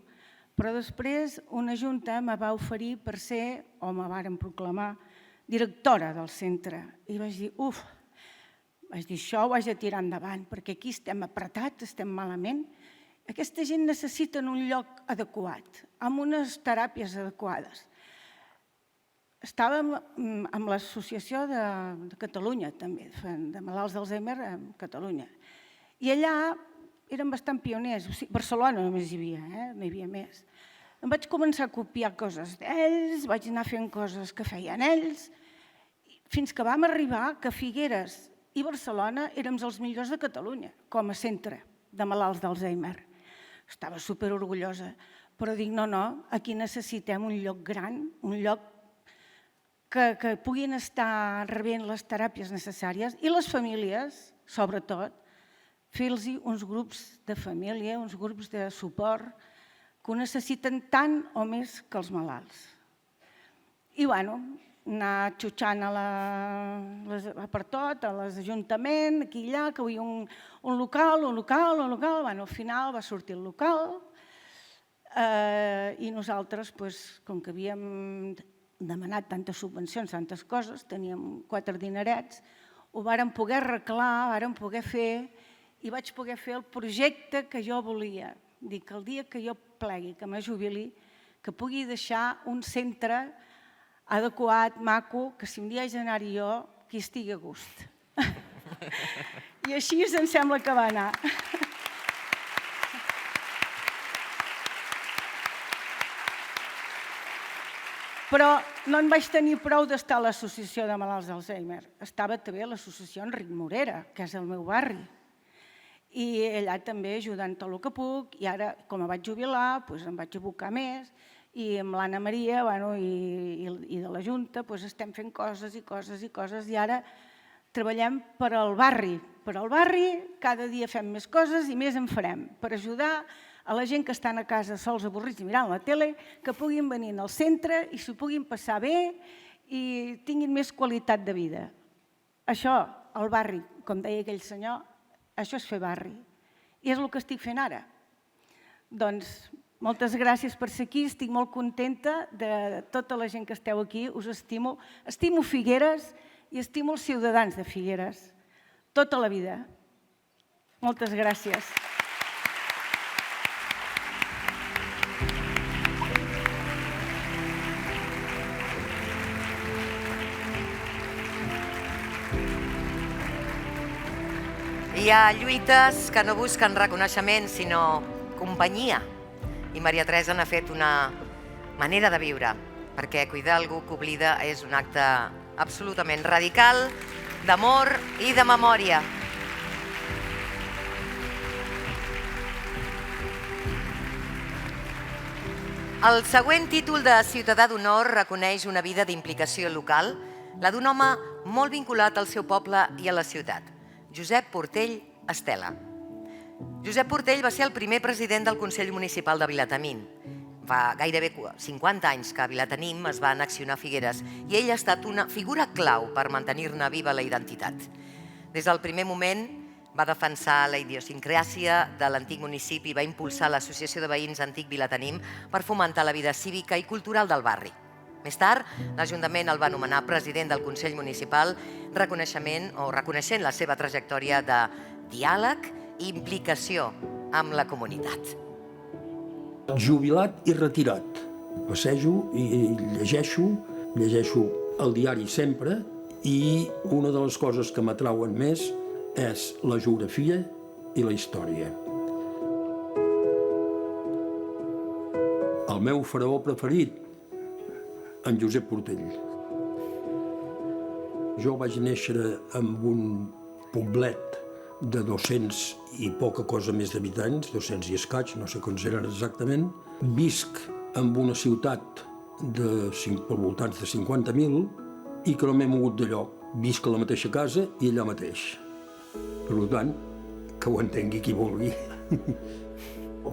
però després una junta me va oferir per ser, o me varen proclamar, directora del centre. I vaig dir, vaig dir, això ho haig de tirar endavant, perquè aquí estem apretats, estem malament. Aquesta gent necessita un lloc adequat, amb unes teràpies adequades. Estàvem amb l'associació de Catalunya, també, de malalts d'Alzheimer a Catalunya. I allà eren bastant pioners. Barcelona només hi havia, no hi havia més. Em vaig començar a copiar coses d'ells, vaig anar fent coses que feien ells, fins que vam arribar que Figueres i Barcelona érem els millors de Catalunya, com a centre de malalts d'Alzheimer. Estava superorgullosa, però dic, no, aquí necessitem un lloc gran, un lloc que puguin estar rebent les teràpies necessàries i les famílies, sobretot, fer-los uns grups de família, uns grups de suport que ho necessiten tant o més que els malalts. I, bueno, anar xutxant per tot, a l'Ajuntament, aquí i allà, que vull un local. Bueno, al final va sortir el local i nosaltres, com que havíem demanat tantes subvencions, tantes coses, teníem 4 dinerets, ho vàrem poder arreglar, vàrem poder fer i vaig poder fer el projecte que jo volia. Dic que el dia que jo plegui, que me jubili, que pugui deixar un centre adequat, maco, que si un dia haig d'anar-hi jo, que hi estigui a gust. I així em sembla que va anar. Però no en vaig tenir prou d'estar a l'Associació de Malalts d'Alzheimer. Estava també a l'Associació Enric Morera, que és el meu barri. I allà també ajudant tot el que puc. I ara, com em vaig jubilar, em vaig abocar més. I amb l'Anna Maria i de la Junta estem fent coses i coses i coses. I ara treballem per al barri. Per al barri cada dia fem més coses i més en farem. Per ajudar a la gent que estan a casa sols avorrits i mirant la tele, que puguin venir al centre i s'ho puguin passar bé i tinguin més qualitat de vida. Això, el barri, com deia aquell senyor, això és fer barri. I és el que estic fent ara. Doncs moltes gràcies per ser aquí, estic molt contenta de tota la gent que esteu aquí, us estimo. Estimo Figueres i estimo els ciutadans de Figueres, tota la vida. Moltes gràcies. Hi ha lluites que no busquen reconeixement, sinó companyia. I Maria Teresa n'ha fet una manera de viure, perquè cuidar algú que oblida és un acte absolutament radical d'amor i de memòria. El següent títol de Ciutadà d'Honor reconeix una vida d'implicació local, la d'un home molt vinculat al seu poble i a la ciutat. Josep Portell Estela. Josep Portell va ser el primer president del Consell Municipal de Vilatenim. Fa gairebé 50 anys que a Vilatenim es va annexionar Figueres i ell ha estat una figura clau per mantenir-ne viva la identitat. Des del primer moment va defensar la idiosincràsia de l'antic municipi i va impulsar l'Associació de Veïns Antic Vilatenim per fomentar la vida cívica i cultural del barri. Més tard, l'Ajuntament el va nomenar president del Consell Municipal reconeixent la seva trajectòria de diàleg i implicació amb la comunitat. Jubilat i retirat. Passejo i llegeixo el diari sempre i una de les coses que m'atrauen més és la geografia i la història. El meu faraó preferit, en Josep Portell. Jo vaig néixer en un poblet de 200 i poca cosa més d'habitants, 200 i escaig, no sé quants eren exactament. Visc en una ciutat per voltants de 50.000 i que no m'he mogut de lloc. Visc a la mateixa casa i allà mateix. Per tant, que ho entengui qui vulgui.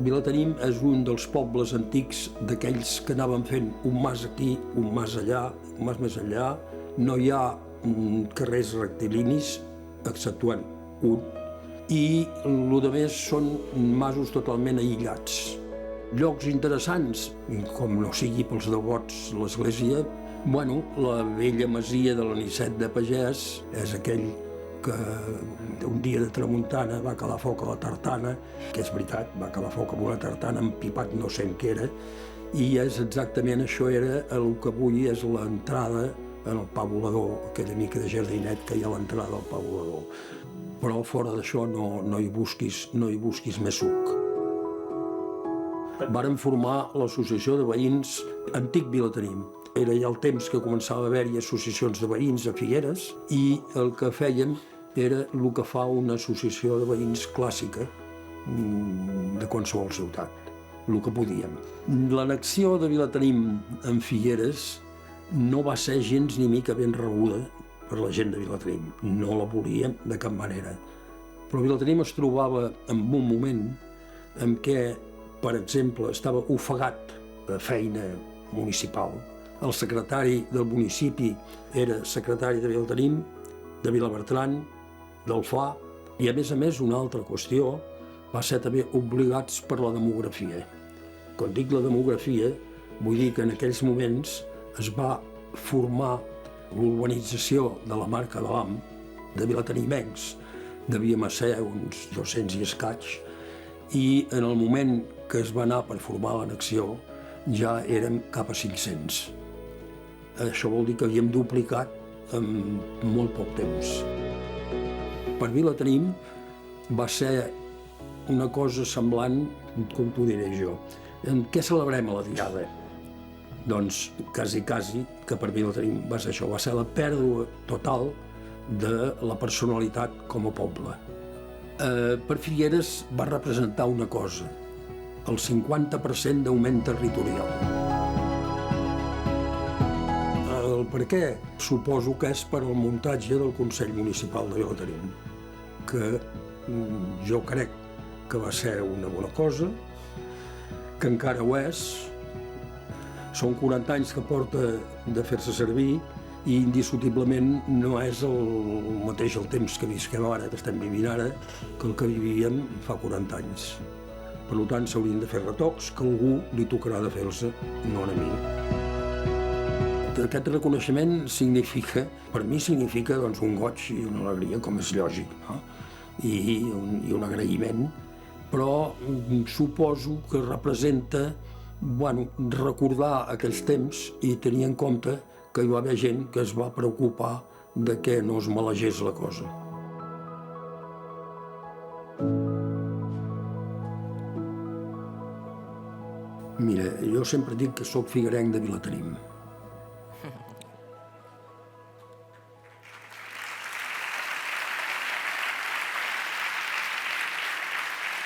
Vilatenim és un dels pobles antics d'aquells que anaven fent un mas aquí, un mas allà, un mas més enllà. No hi ha carrers rectilinis, exceptuant un, i el que més són masos totalment aïllats. Llocs interessants, com no sigui pels devots l'església, la vella masia de l'Anicet de Pagès és aquell que un dia de tramuntana va calar foc a la tartana, que és veritat, va calar foc amb una tartana empipat no sé què era, i és exactament això era el que avui és l'entrada en el Pau Volador, aquella mica de jardinet que hi ha a l'entrada del Pau Volador. Però fora d'això no hi busquis més suc. Vàrem formar l'Associació de Veïns Antic Vilatenim. Era ja el temps que començava a haver-hi associacions de veïns a Figueres i el que fèiem era el que fa una associació de veïns clàssica de qualsevol ciutat, el que podíem. L'annexió de Vilatenim en Figueres no va ser gens ni mica ben rebuda per la gent de Vilatenim. No la volíem de cap manera. Però Vilatenim es trobava en un moment en què, per exemple, estava ofegat de feina municipal. El secretari del municipi era secretari de Vilatenim, de Vilabertran, del Fla, i a més, una altra qüestió va ser també obligats per la demografia. Quan dic la demografia, vull dir que en aquells moments es va formar l'urbanització de la Marca de l'Am, de vilatenimencs, devíem ser uns 200 i escaig, i en el moment que es va anar per formar l'annexió ja érem cap a 500. Això vol dir que havíem duplicat en molt poc temps. Per Vilatenim va ser una cosa semblant, com t'ho diré jo. En què celebrem a la Diada? Doncs quasi que per Vilatenim va ser això, va ser la pèrdua total de la personalitat com a poble. Per Figueres va representar una cosa, el 50% d'augment territorial. El per què? Suposo que és per al muntatge del Consell Municipal de Vilatenim, que jo crec que va ser una bona cosa, que encara ho és. Són 40 anys que porta de fer-se servir i indiscutiblement no és el mateix el temps que visquem ara, que estem vivint ara, que el que vivíem fa 40 anys. Per tant, s'haurien de fer retocs que algú li tocarà de fer-se, no a mi. Aquest reconeixement significa, per mi significa doncs, un goig i una alegria, com és lògic, no? I un agraïment, però suposo que representa recordar aquells temps i tenir en compte que hi va haver gent que es va preocupar de que no es malegés la cosa. Mira, jo sempre dic que sóc figuerenc de Vilatenim.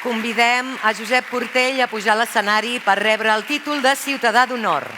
Convidem a Josep Portell a pujar a l'escenari per rebre el títol de Ciutadà d'Honor.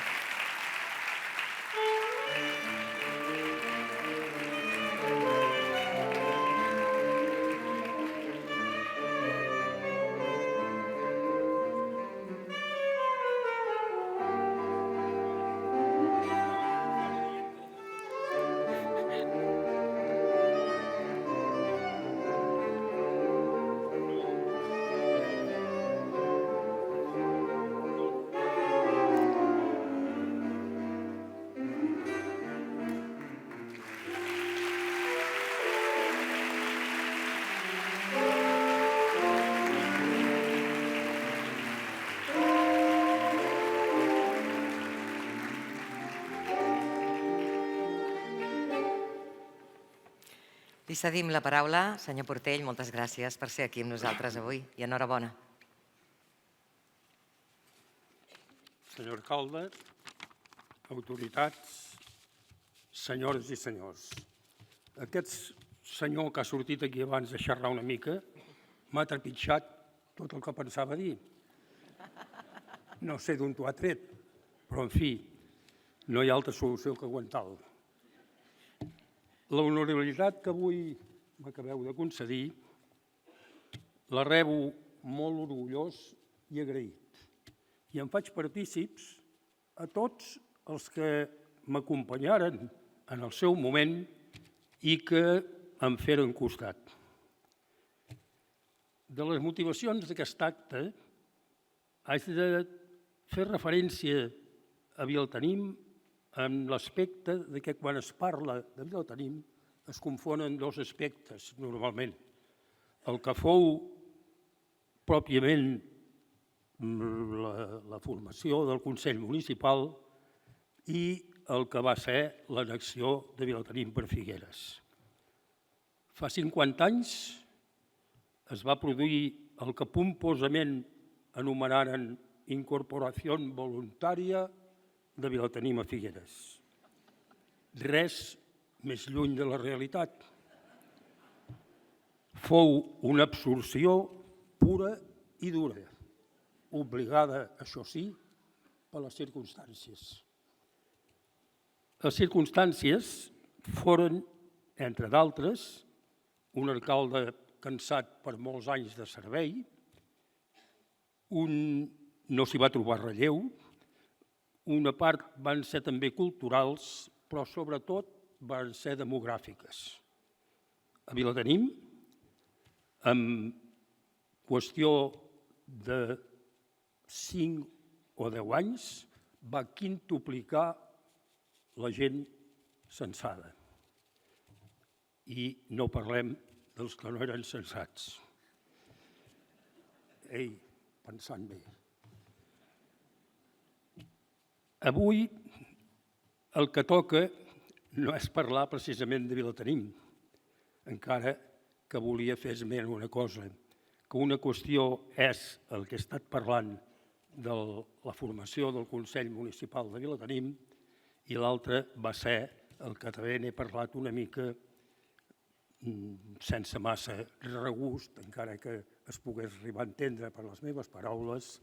Li cedim la paraula. Senyor Portell, moltes gràcies per ser aquí amb nosaltres avui i enhorabona. Senyor alcalde, autoritats, senyores i senyors. Aquest senyor que ha sortit aquí abans de xerrar una mica m'ha trepitjat tot el que pensava dir. No sé d'on t'ho ha tret, però en fi, no hi ha altra solució que aguantar-lo. La honorabilitat que avui m'acabeu de concedir la rebo molt orgullós i agraït. I em faig partícips a tots els que m'acompanyaren en el seu moment i que em feren costat. De les motivacions d'aquest acte haig de fer referència a Vilatenim en l'aspecte que quan es parla de Vilatenim es confonen dos aspectes, normalment. El que fou pròpiament la formació del Consell Municipal i el que va ser l'annexió de Vilatenim per Figueres. Fa 50 anys es va produir el que pomposament anomenaren Incorporació Voluntària de Vilatenim a Figueres. Res més lluny de la realitat. Fou una absorció pura i dura, obligada, això sí, per les circumstàncies. Les circumstàncies foren, entre d'altres, un alcalde cansat per molts anys de servei, no s'hi va trobar relleu, una part van ser també culturals, però sobretot van ser demogràfiques. A Vilatenim, en qüestió de 5 o 10 anys, va quintuplicar la gent censada. I no parlem dels que no eren censats. Pensant bé. Avui el que toca no és parlar precisament de Vilatenim, encara que volia fer esment una cosa, que una qüestió és el que he estat parlant de la formació del Consell Municipal de Vilatenim i l'altre va ser el que també n'he parlat una mica sense massa regust, encara que es pogués arribar a entendre per les meves paraules,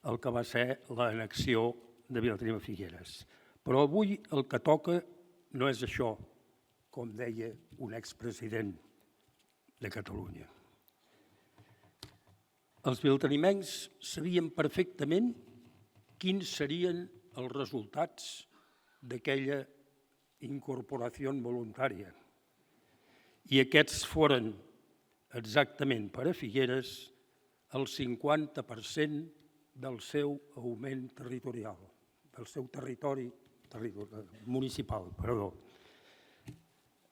el que va ser l'annexió de Vilatenim a Figueres. Però avui el que toca no és això, com deia un expresident de Catalunya. Els vilatenimencs sabien perfectament quins serien els resultats d'aquella incorporació voluntària. I aquests foren exactament per a Figueres el 50% del seu augment territorial, del seu territori municipal.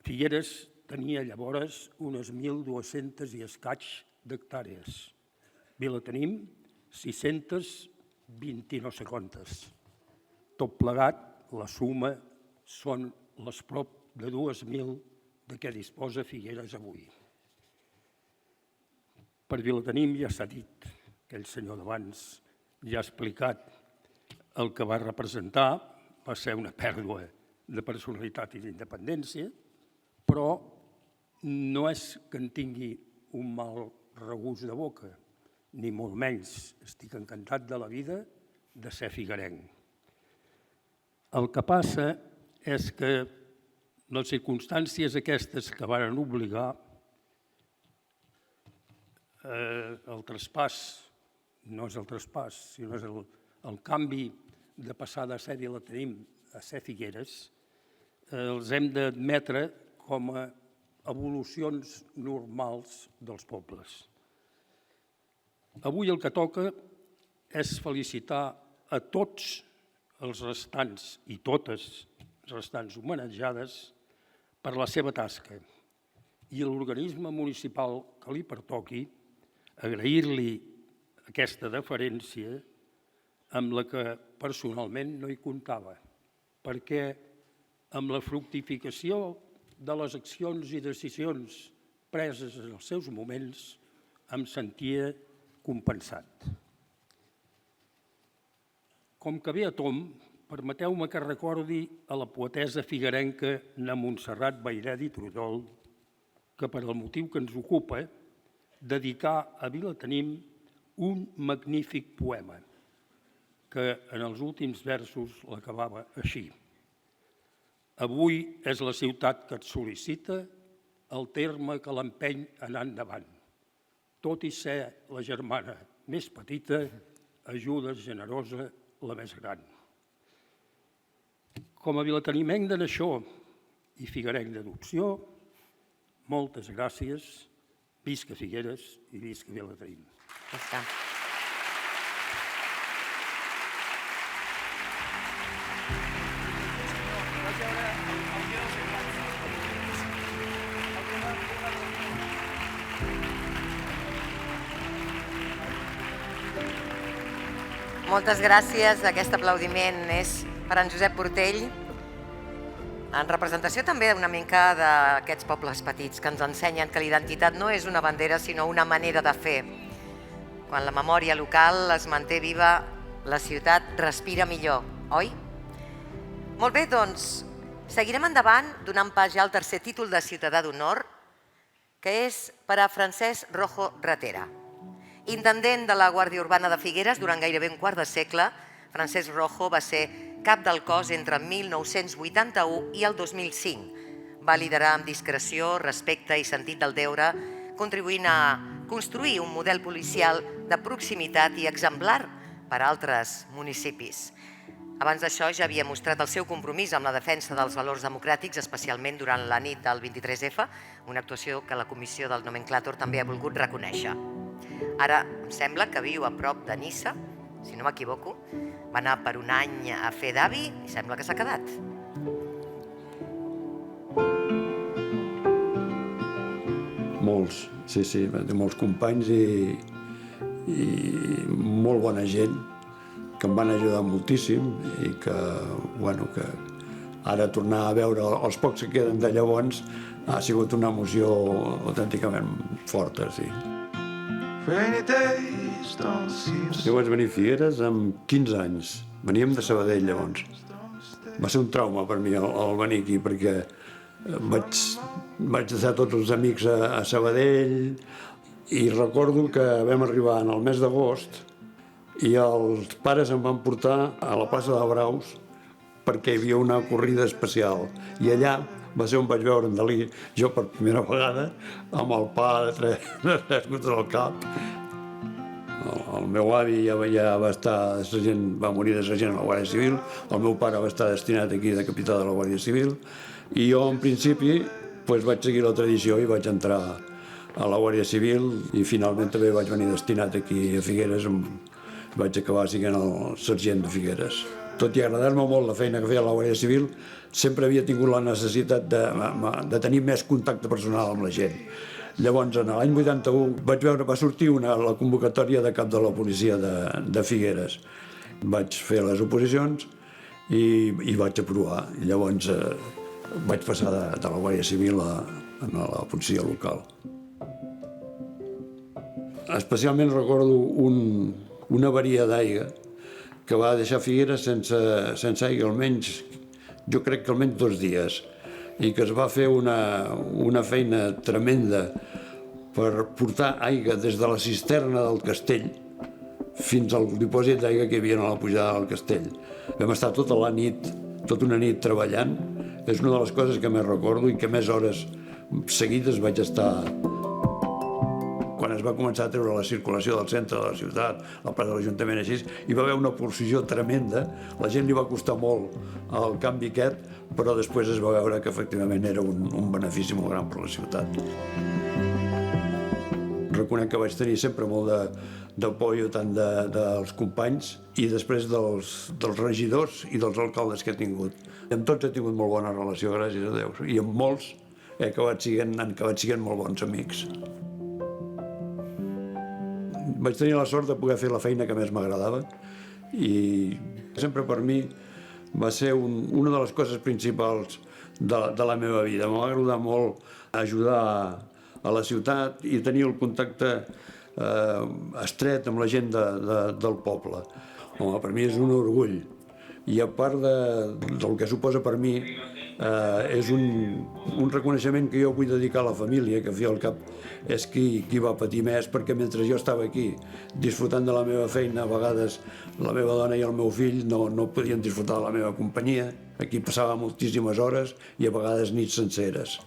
Figueres tenia llavors unes 1.200 i escaig d'hectàrees. Vilatenim, 620 no sé quantes. Tot plegat, la suma són les prop de 2.000 de què disposa Figueres avui. Per Vilatenim ja s'ha dit, aquell senyor d'abans ja ha explicat el que va representar, va ser una pèrdua de personalitat i d'independència, però no és que en tingui un mal regust de boca, ni molt menys. Estic encantat de la vida de ser figuerenc. El que passa és que les circumstàncies aquestes que varen obligar el traspàs, no és el traspàs, sinó és el canvi de passar de ser Vilatenim a ser Figueres, els hem d'admetre com a evolucions normals dels pobles. Avui el que toca és felicitar a tots els restants i totes restants homenatjades per la seva tasca i a l'organisme municipal que li pertoqui agrair-li aquesta deferència amb la que personalment no hi comptava, perquè amb la fructificació de les accions i decisions preses en els seus moments em sentia compensat. Com que ve a tomb, permeteu-me que recordi a la poetessa figuerenca na Montserrat Vairet i Trullol que, per al motiu que ens ocupa, dedicà a Vilatenim un magnífic poema que en els últims versos l'acabava així. Avui és la ciutat que et sol·licita el terme que l'empeny a anar endavant. Tot i ser la germana més petita, ajuda generosa la més gran. Com a vilatenimenc de naixó i figuerenc d'adopció, moltes gràcies, visca Figueres i visca Vilatenim. Moltes gràcies. Aquest aplaudiment és per en Josep Portell, en representació també una mica d'aquests pobles petits que ens ensenyen que la identitat no és una bandera sinó una manera de fer. Quan la memòria local es manté viva, la ciutat respira millor, oi? Molt bé, doncs, seguirem endavant donant pas ja al tercer títol de Ciutadà d'Honor, que és per a Francesc Rojo Ratera. Intendent de la Guàrdia Urbana de Figueres durant gairebé un quart de segle, Francesc Rojo va ser cap del cos entre el 1981 i el 2005. Va liderar amb discreció, respecte i sentit del deure, contribuint a construir un model policial de proximitat i exemplar per a altres municipis. Abans d'això ja havia mostrat el seu compromís amb la defensa dels valors democràtics, especialment durant la nit del 23F, una actuació que la Comissió del Nomenclàtor també ha volgut reconèixer. Ara em sembla que viu a prop de Niça, si no m'equivoco. Va anar per un any a fer d'avi i sembla que s'ha quedat. Molts, sí, té molts companys i molt bona gent que em van ajudar moltíssim i que ara tornar a veure els pocs que queden de llavors ha sigut una emoció autènticament forta, sí. Jo vaig venir a Figueres amb 15 anys. Veníem de Sabadell, llavors. Va ser un trauma per mi el venir aquí, perquè vaig deixar tots els amics a Sabadell i recordo que vam arribar en el mes d'agost i els pares em van portar a la plaça de Braus perquè hi havia una corrida especial. I allà va ser on vaig veure en Dalí, jo per primera vegada, amb el pa de 3 gotes al cap. El meu avi ja va estar de sergent, va morir de sergent a la Guàrdia Civil, el meu pare va estar destinat aquí de capità de la Guàrdia Civil, i jo, en principi, vaig seguir la tradició i vaig entrar a la Guàrdia Civil i finalment també vaig venir destinat aquí a Figueres, vaig acabar sent el sergent de Figueres. Tot i agradar-me molt la feina que feia a la Guàrdia Civil, sempre havia tingut la necessitat de tenir més contacte personal amb la gent. Llavors, en l'any 81, va sortir la convocatòria de cap de la policia de Figueres. Vaig fer les oposicions i vaig aprovar. Llavors vaig passar de la Guàrdia Civil a la policia local. Especialment recordo una avaria d'aigua que va deixar Figueres sense aigua almenys, jo crec que almenys 2 dies, i que es va fer una feina tremenda per portar aigua des de la cisterna del castell fins al dipòsit d'aigua que hi havia a la pujada del castell. Vam estar tota una nit treballant, és una de les coses que més recordo i que més hores seguides vaig estar. Quan es va començar a treure la circulació del centre de la ciutat, la plaça de l'Ajuntament així, hi va haver una porció tremenda, la gent li va costar molt el canvi aquest, però després es va veure que efectivament era un benefici molt gran per a la ciutat. Reconec que vaig tenir sempre molt d'apoio tant dels companys i després dels regidors i dels alcaldes que he tingut. Amb tots he tingut molt bona relació, gràcies a Déu, i amb molts han acabat sent molt bons amics. Vaig tenir la sort de poder fer la feina que més m'agradava i sempre per mi va ser una de les coses principals de la meva vida. M'ha agradat molt ajudar a la ciutat i tenir el contacte estret amb la gent del poble. Home, per mi és un orgull. I a part del que suposa per mi, és un reconeixement que jo vull dedicar a la família, que al fi al cap és qui va patir més, perquè mentre jo estava aquí disfrutant de la meva feina, a vegades la meva dona i el meu fill no podien disfrutar de la meva companyia. Aquí passava moltíssimes hores i a vegades nits senceres.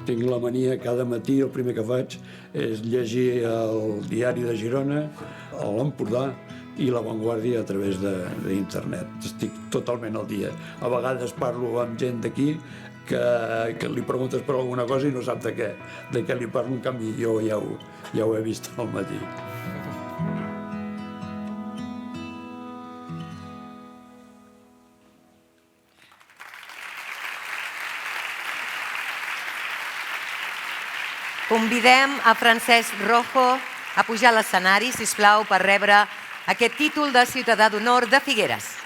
Tinc la mania, cada matí el primer que faig és llegir el diari de Girona, l'Empordà i La Vanguardia a través d'internet. Estic totalment al dia. A vegades parlo amb gent d'aquí que li preguntes per alguna cosa i no sap de què li parlo, en canvi jo ja ho he vist al matí. Convidem a Francesc Rojo a pujar a l'escenari, sisplau, per rebre aquest títol de ciutadà d'honor de Figueres.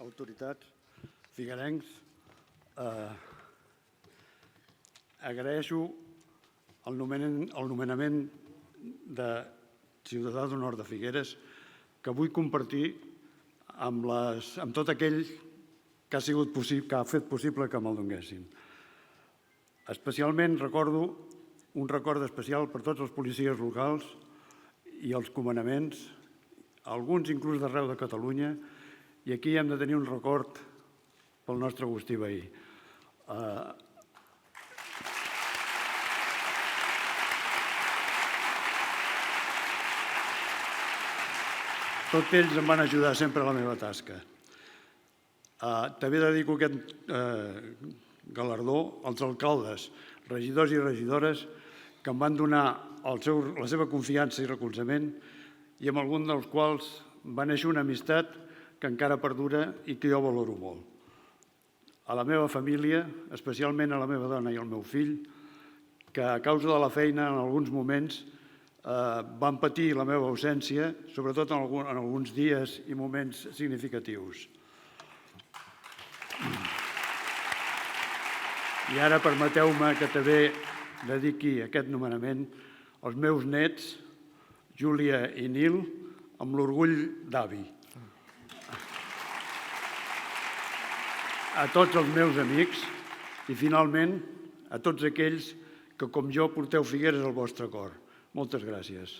autoritats, figuerencs, agraeixo el nomenament de ciutadà d'honor de Figueres que vull compartir amb tot aquell que ha fet possible que me'l donguessin. Especialment recordo un record especial per tots els policies locals i els comandaments, alguns inclús d'arreu de Catalunya, i aquí hem de tenir un record pel nostre Agustí veí. Tots ells em van ajudar sempre a la meva tasca. També dedico aquest galardó als alcaldes, regidors i regidores que em van donar la seva confiança i recolzament i amb algun dels quals va néixer una amistat que encara perdura i que jo valoro molt. A la meva família, especialment a la meva dona i al meu fill, que a causa de la feina en alguns moments van patir la meva ausència, sobretot en alguns dies i moments significatius. I ara permeteu-me que també dediqui aquest nomenament als meus nets, Júlia i Nil, amb l'orgull d'avi. A tots els meus amics i, finalment, a tots aquells que, com jo, porteu Figueres al vostre cor. Moltes gràcies.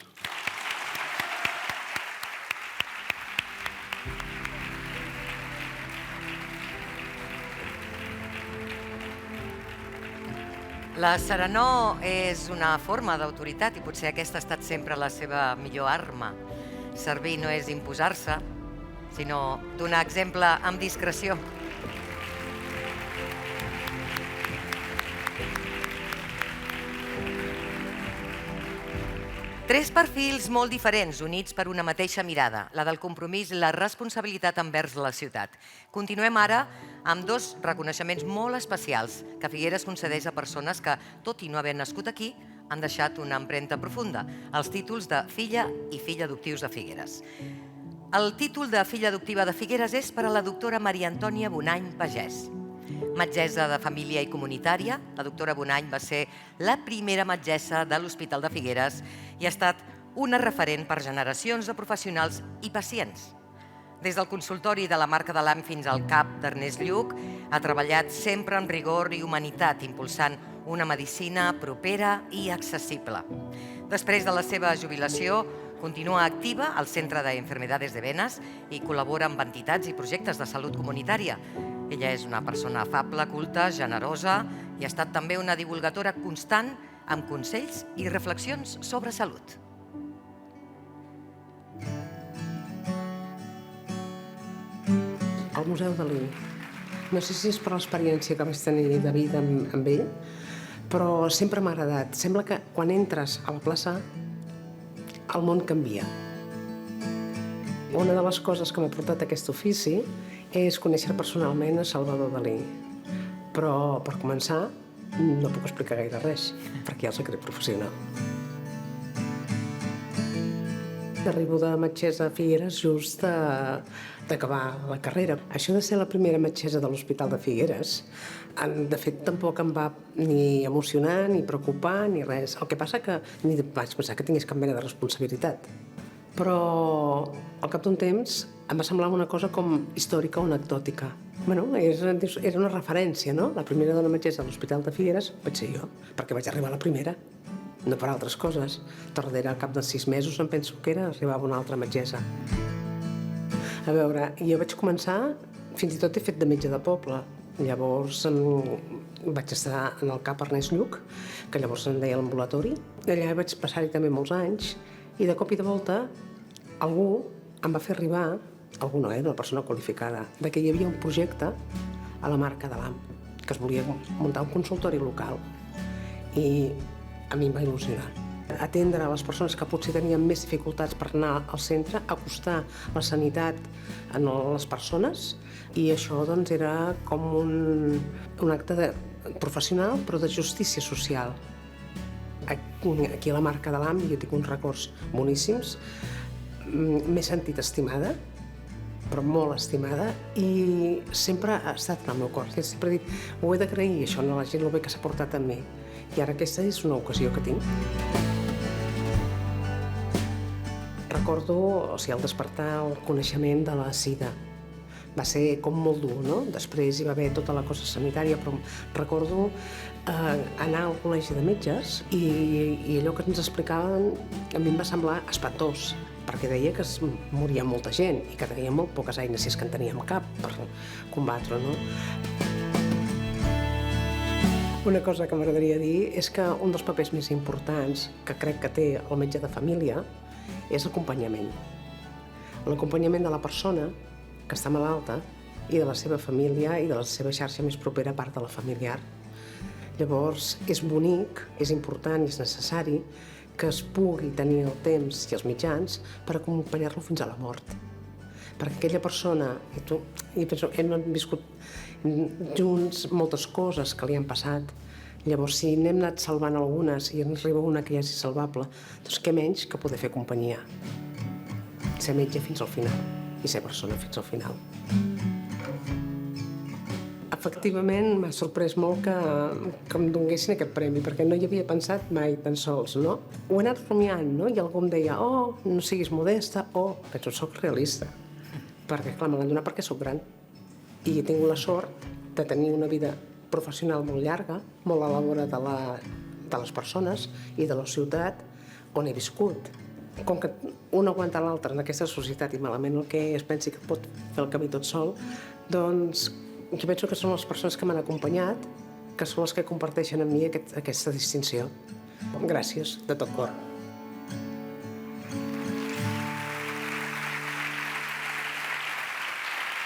La serenor és una forma d'autoritat i potser aquesta ha estat sempre la seva millor arma. Servir no és imposar-se, sinó donar exemple amb discreció. Tres perfils molt diferents, units per una mateixa mirada, la del compromís i la responsabilitat envers la ciutat. Continuem ara amb dos reconeixements molt especials que Figueres concedeix a persones que, tot i no haver nascut aquí, han deixat una empremta profunda, els títols de filla i fill adoptius de Figueres. El títol de filla adoptiva de Figueres és per a la doctora Maria Antònia Bonany Pagès. Metgessa de família i comunitària, la doctora Bonany va ser la primera metgessa de l'Hospital de Figueres i ha estat una referent per generacions de professionals i pacients. Des del consultori de la Marca de l'Am fins al CAP d'Ernest Lluch, ha treballat sempre amb rigor i humanitat, impulsant una medicina propera i accessible. Després de la seva jubilació, continua activa al Centre d'Enfermedades de Venes i col·labora amb entitats i projectes de salut comunitària. Ella és una persona afable, culta, generosa i ha estat també una divulgadora constant amb consells i reflexions sobre salut. Al Museu Dalí. No sé si és per l'experiència que vaig tenir de vida amb ell, però sempre m'ha agradat. Sembla que quan entres a la plaça el món canvia. Una de les coses que m'ha portat a aquest ofici és conèixer personalment a Salvador Dalí. Però, per començar, no puc explicar gaire res, perquè hi ha el secret professional. Arribo de metgessa a Figueres just d'acabar la carrera. Això de ser la primera metgessa de l'Hospital de Figueres, de fet, tampoc em va ni emocionar, ni preocupar, ni res. El que passa que ni vaig pensar que tingués cap mena de responsabilitat. Però al cap d'un temps em va semblar una cosa com històrica o anecdòtica. Bueno, era una referència, no? La primera dona metgessa de l'Hospital de Figueres vaig ser jo, perquè vaig arribar la primera, no per altres coses. Darrere, al cap de 6 mesos, em penso que arribava una altra metgessa. A veure, jo vaig començar, fins i tot he fet de metge de poble. Llavors vaig estar en el CAP Ernest Lluch, que llavors se'n deia l'ambulatori. Allà vaig passar-hi també molts anys i de cop i de volta algú em va fer arribar, algú no, una persona qualificada, que hi havia un projecte a la Marca de l'Am, que es volia muntar un consultori local. I a mi em va il·lusionar. Atendre les persones que potser tenien més dificultats per anar al centre, acostar la sanitat a les persones, i això doncs, era com un acte professional, però de justícia social. Aquí a la Marca de l'Am jo tinc uns records boníssims. M'he sentit estimada però molt estimada, i sempre ha estat en el meu cor. Sempre he dit, ho he d'agrair, això, a la gent, el bé que s'ha portat amb mi. I ara aquesta és una ocasió que tinc. Recordo, el despertar el coneixement de la sida. Va ser com molt dur, no? Després hi va haver tota la cosa sanitària, però recordo anar al col·legi de metges i allò que ens explicaven a mi em va semblar espantós, perquè deia que es moria molta gent i que teníem molt poques eines, si és que en teníem cap per combatre, no? Una cosa que m'agradaria dir és que un dels papers més importants que crec que té el metge de família és l'acompanyament. L'acompanyament de la persona que està malalta i de la seva família i de la seva xarxa més propera, a part de la familiar. Llavors, és bonic, és important i és necessari que es pugui tenir el temps i els mitjans per acompanyar-lo fins a la mort. Perquè aquella persona, i penso, hem viscut junts moltes coses que li han passat. Llavors, si n'hem anat salvant algunes i arriba una que ja és salvable, doncs què menys que poder fer companyia. Ser metge fins al final i ser persona fins al final. Efectivament, m'ha sorprès molt que em donessin aquest premi, perquè no hi havia pensat mai tan sols, no? Ho he anat rumiant, no? I algú em deia, oh, no siguis modesta, oh, penso, soc realista. Perquè, clar, me l'han donat perquè soc gran. I he tingut la sort de tenir una vida professional molt llarga, molt a la vora de les persones i de la ciutat on he viscut. Com que un aguanta l'altre en aquesta societat i malament el que es pensi que pot fer el camí tot sol, doncs jo penso que són les persones que m'han acompanyat, que són les que comparteixen amb mi aquesta distinció. Gràcies, de tot cor.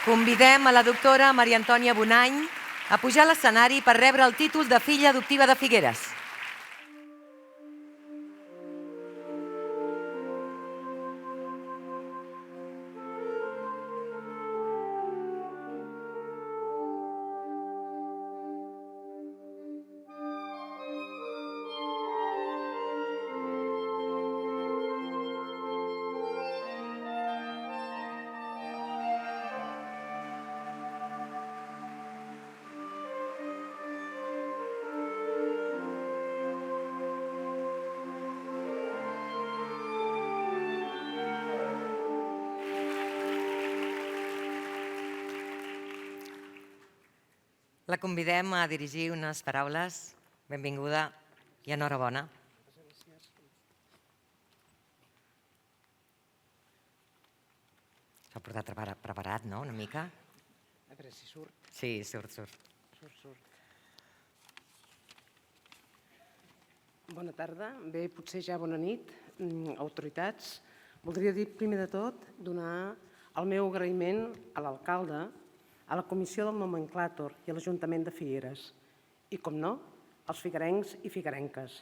Convidem a la doctora Maria Antònia Bonany a pujar a l'escenari per rebre el títol de filla adoptiva de Figueres. La convidem a dirigir unes paraules. Benvinguda i enhorabona. S'ha portat preparat, no?, una mica? A veure si surt. Sí, surt. Surt. Bona tarda. Bé, potser ja bona nit, autoritats. Voldria dir, primer de tot, donar el meu agraïment a l'alcalde, a la Comissió del Nomenclàtor i a l'Ajuntament de Figueres. I, com no, als figuerencs i figuerenques.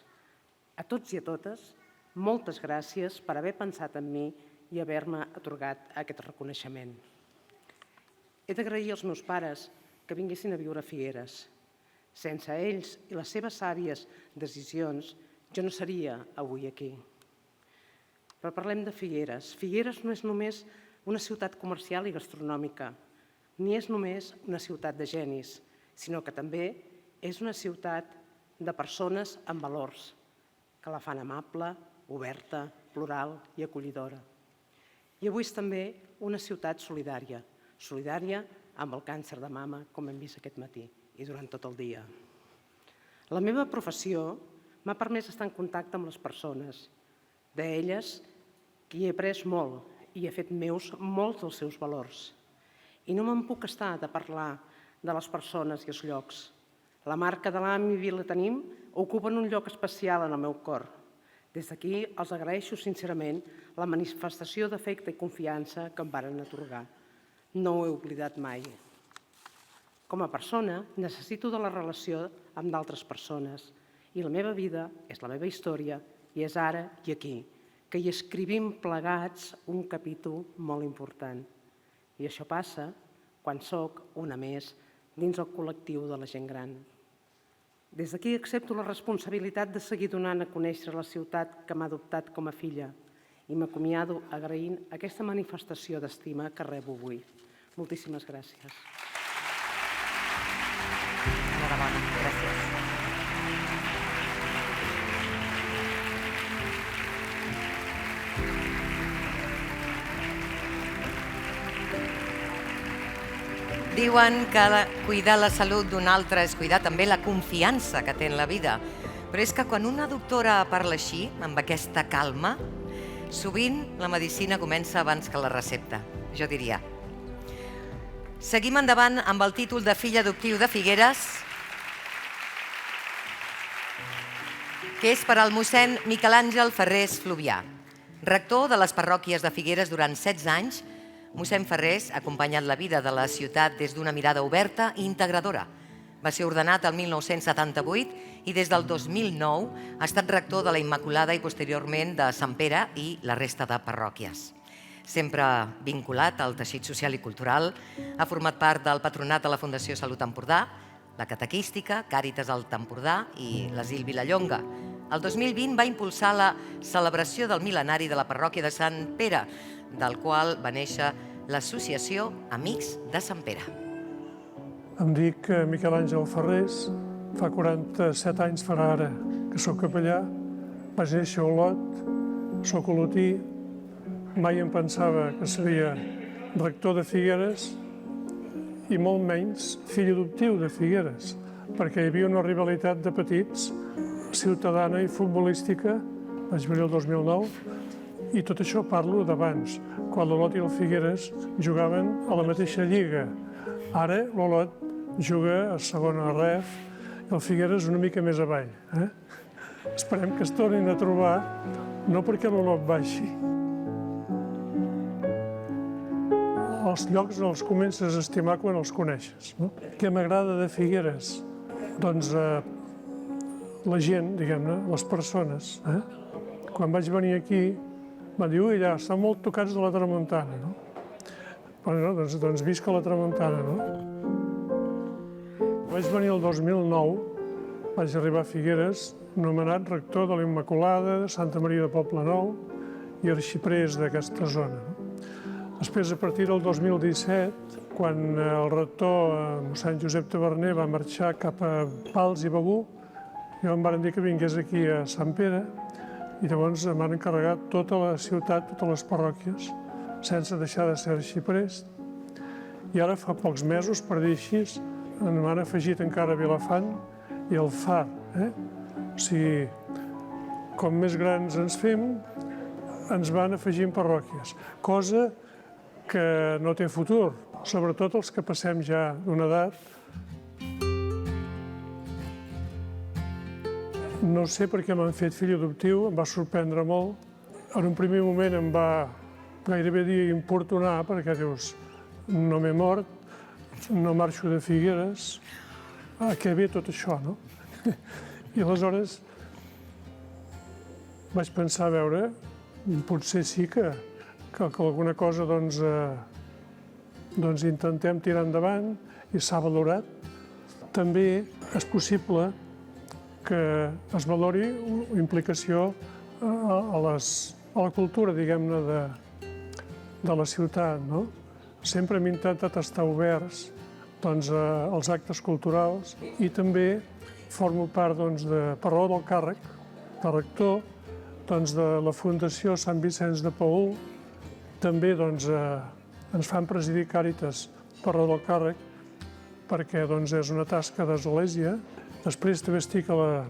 A tots i a totes, moltes gràcies per haver pensat en mi i haver-me atorgat aquest reconeixement. He d'agrair als meus pares que vinguessin a viure a Figueres. Sense ells i les seves sàvies decisions, jo no seria avui aquí. Però parlem de Figueres. Figueres no és només una ciutat comercial i gastronòmica, ni és només una ciutat de genis, sinó que també és una ciutat de persones amb valors, que la fan amable, oberta, plural i acollidora. I avui és també una ciutat solidària, solidària amb el càncer de mama, com hem vist aquest matí i durant tot el dia. La meva professió m'ha permès estar en contacte amb les persones. D'elles, qui he après molt i he fet meus molts dels seus valors. I no me'n puc estar de parlar de les persones i els llocs. La marca de l'AMI Vila Tenim ocupen un lloc especial en el meu cor. Des d'aquí els agraeixo sincerament la manifestació d'afecte i confiança que em varen atorgar. No ho he oblidat mai. Com a persona, necessito de la relació amb d'altres persones i la meva vida és la meva història i és ara i aquí, que hi escrivim plegats un capítol molt important. I això passa quan sóc una més dins el col·lectiu de la gent gran. Des d'aquí accepto la responsabilitat de seguir donant a conèixer la ciutat que m'ha adoptat com a filla i m'acomiado agraint aquesta manifestació d'estima que rebo avui. Moltíssimes gràcies. Enhorabona, gràcies. Diuen que cuidar la salut d'un altre és cuidar també la confiança que té en la vida. Però és que quan una doctora parla així, amb aquesta calma, sovint la medicina comença abans que la recepta, jo diria. Seguim endavant amb el títol de fill adoptiu de Figueres, que és per al mossèn Miquel Àngel Ferrés Fluvià. Rector de les parròquies de Figueres durant 16 anys, mossèn Ferrés ha acompanyat la vida de la ciutat des d'una mirada oberta i integradora. Va ser ordenat el 1978 i des del 2009 ha estat rector de la Immaculada i posteriorment de Sant Pere i la resta de parròquies. Sempre vinculat al teixit social i cultural, ha format part del patronat de la Fundació Salut Empordà, la Catequística, Càritas Alt Empordà i l'Asil Vilallonga. El 2020 va impulsar la celebració del mil·lenari de la parròquia de Sant Pere, del qual va néixer l'associació Amics de Sant Pere. Em dic Miquel Àngel Ferrés, fa 47 anys farà ara que soc capellà, vaig néixer a Olot, soc olotí, mai em pensava que seria rector de Figueres i molt menys fill adoptiu de Figueres, perquè hi havia una rivalitat de petits, ciutadana i futbolística, vaig venir el 2009, i tot això parlo d'abans, quan l'Olot i el Figueres jugaven a la mateixa lliga. Ara l'Olot juga a segona ref i el Figueres una mica més avall. Esperem que es tornin a trobar, no perquè l'Olot baixi. Els llocs els comences a estimar quan els coneixes. Què m'agrada de Figueres? Doncs la gent, diguem-ne, les persones. Quan vaig venir aquí, van dir, ui, allà, estan molt tocats de la tramuntana, no? Bueno, doncs visca la tramuntana, no? Vaig venir el 2009, vaig arribar a Figueres, nomenat rector de la Immaculada, de Santa Maria de Poblenou i arxiprés d'aquesta zona. Després, a partir del 2017, quan el rector, mossèn Josep Taverner, va marxar cap a Pals i Begur, jo em van dir que vingués aquí a Sant Pere, i llavors em van encarregar tota la ciutat, totes les parròquies, sense deixar de ser arxiprés. I ara fa pocs mesos, per dir així, m'han afegit encara Vilafant i el Far. O sigui, com més grans ens fem, ens van afegint parròquies, cosa que no té futur, sobretot els que passem ja d'una edat. No sé per què m'han fet fill adoptiu, em va sorprendre molt. En un primer moment em va gairebé dir importunar, perquè dius, no m'he mort, no marxo de Figueres, a què ve tot això, no? I aleshores vaig pensar, a veure, potser sí que alguna cosa intentem tirar endavant i s'ha valorat. També és possible que es valori la implicació a la cultura, diguem-ne, de la ciutat, no? Sempre hem intentat estar oberts als actes culturals i també formo part per raó del càrrec de rector de la Fundació Sant Vicenç de Paül. També ens fan presidir Càritas per raó del càrrec perquè és una tasca d'església. Després també estic a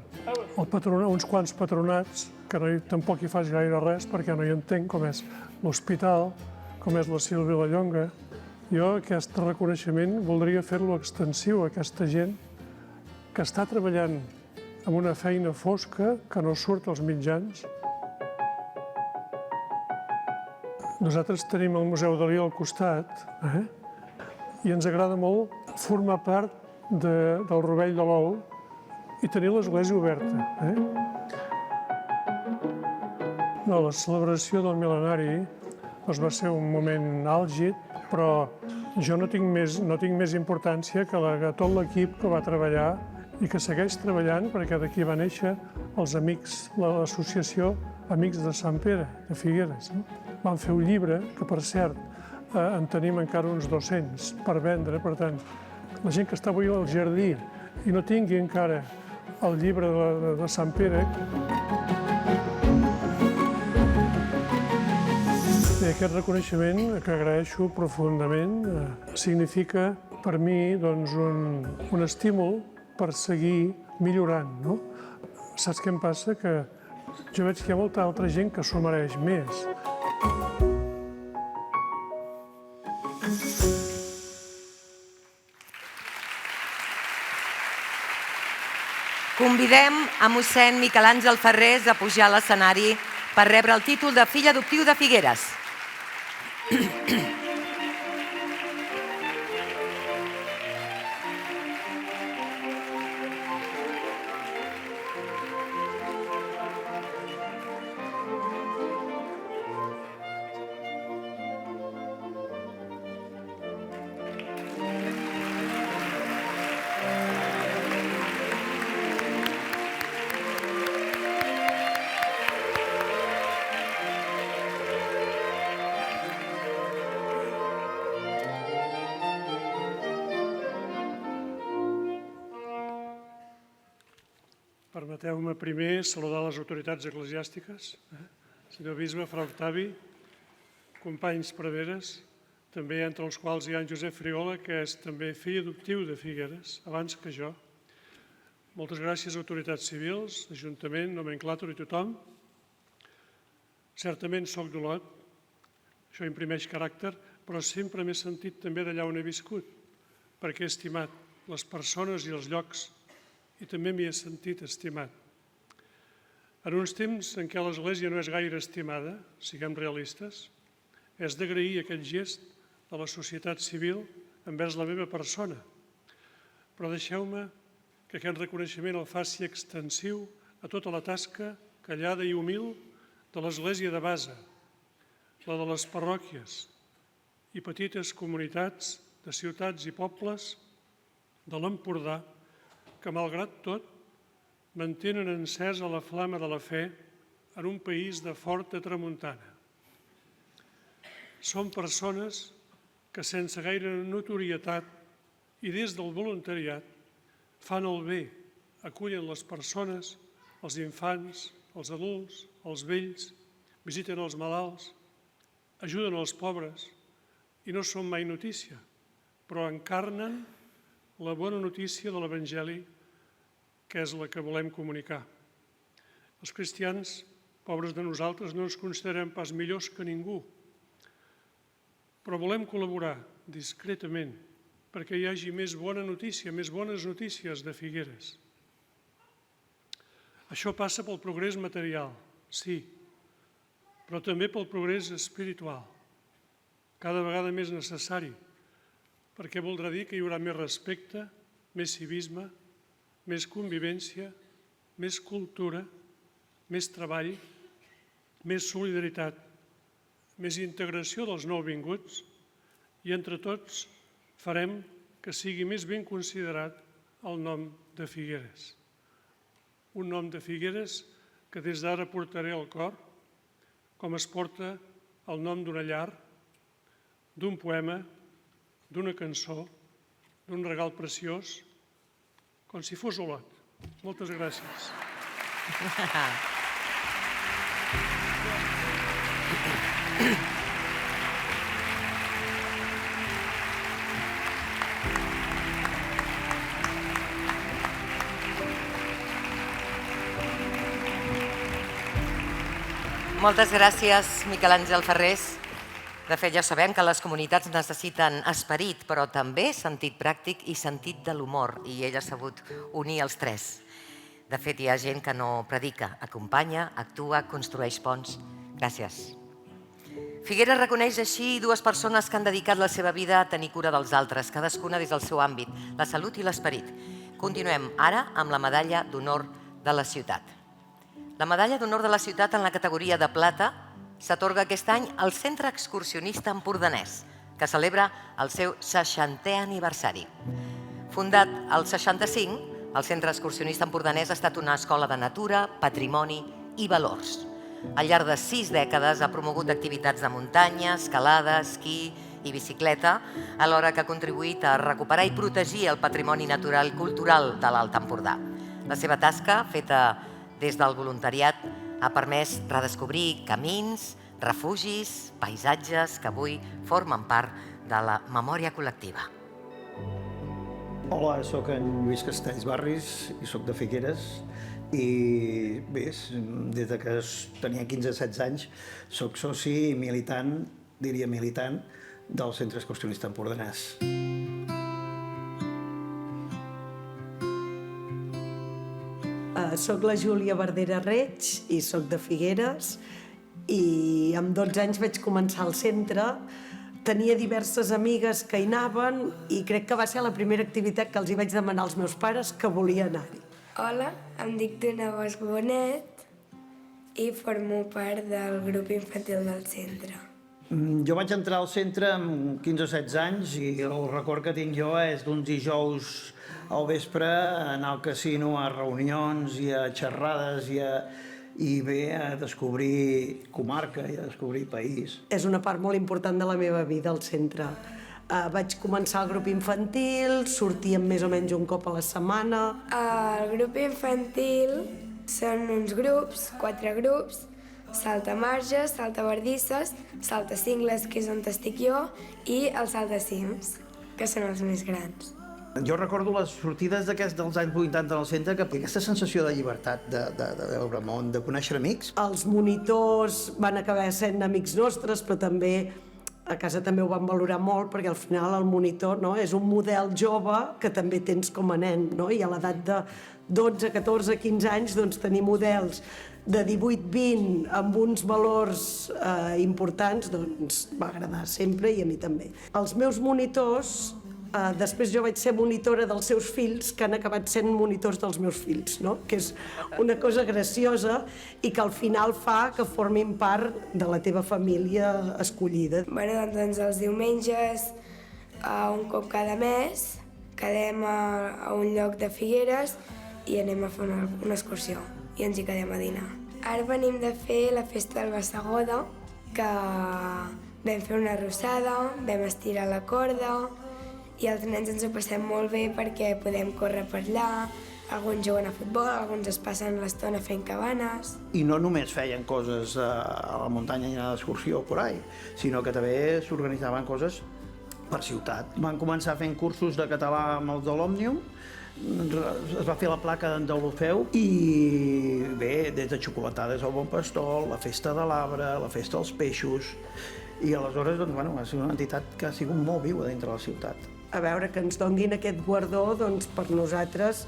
uns quants patronats, que tampoc hi faig gaire res perquè no hi entenc, com és l'Hospital, com és l'Asil Vilallonga. Jo aquest reconeixement voldria fer-lo extensiu a aquesta gent que està treballant amb una feina fosca que no surt als mitjans. Nosaltres tenim el Museu Dalí al costat i ens agrada molt formar part del Rovell de l'Ou i tenir l'església oberta. La celebració del mil·lenari va ser un moment àlgid, però jo no tinc més importància que tot l'equip que va treballar i que segueix treballant, perquè d'aquí va néixer els Amics, l'associació Amics de Sant Pere, de Figueres. Van fer un llibre, que per cert en tenim encara uns 200 per vendre, per tant, la gent que està avui al jardí i no tingui encara el llibre de Sant Pere. I aquest reconeixement, que agraeixo profundament, significa per mi un estímul per seguir millorant. Saps què em passa? Que jo veig que hi ha molta altra gent que s'ho mereix més. Convidem a mossèn Miquel Àngel Ferrés a pujar a l'escenari per rebre el títol de fill adoptiu de Figueres. Permeteu-me primer saludar les autoritats eclesiàstiques, senyor bisbe, fra Octavi, companys preveres, també entre els quals hi ha en Josep Friola, que és també fill adoptiu de Figueres, abans que jo. Moltes gràcies a autoritats civils, Ajuntament, nomenclàtor i tothom. Certament soc d'Olot, això imprimeix caràcter, però sempre m'he sentit també d'allà on he viscut, perquè he estimat les persones i els llocs i també m'hi he sentit estimat. En uns temps en què l'Església no és gaire estimada, siguem realistes, és d'agrair aquest gest de la societat civil envers la meva persona. Però deixeu-me que aquest reconeixement el faci extensiu a tota la tasca callada i humil de l'Església de base, la de les parròquies i petites comunitats de ciutats i pobles de l'Empordà que, malgrat tot, mantenen encesa la flama de la fe en un país de forta tramuntana. Són persones que, sense gaire notorietat i des del voluntariat, fan el bé, acullen les persones, els infants, els adults, els vells, visiten els malalts, ajuden els pobres i no són mai notícia, però encarnen la bona notícia de l'Evangeli, que és la que volem comunicar. Els cristians, pobres de nosaltres, no ens considerem pas millors que ningú, però volem col·laborar discretament perquè hi hagi més bona notícia, més bones notícies de Figueres. Això passa pel progrés material, sí, però també pel progrés espiritual, cada vegada més necessari, perquè voldrà dir que hi haurà més respecte, més civisme, més convivència, més cultura, més treball, més solidaritat, més integració dels nouvinguts i entre tots farem que sigui més ben considerat el nom de Figueres. Un nom de Figueres que des d'ara portaré al cor, com es porta el nom d'una llar, d'un poema, d'una cançó, d'un regal preciós, com si fos Olot. Moltes gràcies. Moltes gràcies, Miquel Àngel Ferrés. De fet, ja sabem que les comunitats necessiten esperit, però també sentit pràctic i sentit de l'humor, i ell ha sabut unir els tres. De fet, hi ha gent que no predica, acompanya, actua, construeix ponts. Gràcies. Figueres reconeix així dues persones que han dedicat la seva vida a tenir cura dels altres, cadascuna des del seu àmbit, la salut i l'esperit. Continuem ara amb la medalla d'honor de la ciutat. La medalla d'honor de la ciutat en la categoria de plata s'atorga aquest any al Centre Excursionista Empordanès, que celebra el seu 60è aniversari. Fundat al 65, el Centre Excursionista Empordanès ha estat una escola de natura, patrimoni i valors. Al llarg de 6 dècades ha promogut activitats de muntanya, escalada, esquí i bicicleta, alhora que ha contribuït a recuperar i protegir el patrimoni natural i cultural de l'Alt Empordà. La seva tasca, feta des del voluntariat, ha permès redescobrir camins, refugis, paisatges que avui formen part de la memòria col·lectiva. Hola, sóc en Lluís Castells Barris i sóc de Figueres i bé, des que tenia 15-16 anys sóc soci i militant, diria militant, del Centre Excursionista Empordanès. Soc la Júlia Verdera Reig i soc de Figueres i amb 12 anys vaig començar al centre. Tenia diverses amigues que hi anaven i crec que va ser la primera activitat que els hi vaig demanar als meus pares que volia anar-hi. Hola, em dic Duna Bosch Bonet i formo part del grup infantil del centre. Jo vaig entrar al centre amb 15 o 16 anys i el record que tinc jo és d'uns dijous al vespre anar al casino a reunions i a xerrades i bé a descobrir comarca i a descobrir país. És una part molt important de la meva vida al centre. Vaig començar el grup infantil, sortíem més o menys un cop a la setmana. El grup infantil són uns grups, 4 grups, saltamarges, saltabardisses, saltacingles, que és on estic jo, i els saltacims, que són els més grans. Jo recordo les sortides dels anys 80 al centre, que aquesta sensació de llibertat, de veure món, de conèixer amics. Els monitors van acabar sent amics nostres, però també a casa també ho van valorar molt, perquè al final el monitor és un model jove que també tens com a nen, i a l'edat de 12, 14, 15 anys doncs, tenir models de 18-20 amb uns valors importants doncs, va agradar sempre i a mi també. Els meus monitors, després jo vaig ser monitora dels seus fills que han acabat sent monitors dels meus fills, que és una cosa graciosa i que al final fa que formin part de la teva família escollida. Doncs els diumenges, un cop cada mes, quedem a un lloc de Figueres i anem a fer una excursió i ens hi quedem a dinar. Ara venim de fer la festa del Bassegoda, que vam fer una arrossada, vam estirar la corda i els nens ens ho passem molt bé perquè podem córrer per allà, alguns juguen a futbol, alguns es passen l'estona fent cabanes. I no només feien coses a la muntanya i a l'excursió por ahí, sinó que també s'organitzaven coses per ciutat. Van començar fent cursos de català amb els de l'Òmnium, es va fer la placa d'Olofeu i bé, des de xocolatades al Bon Pastor, la festa de l'arbre, la festa dels peixos i aleshores doncs, ha sigut una entitat que ha sigut molt viva dintre la ciutat. A veure, que ens donguin aquest guardó, doncs per nosaltres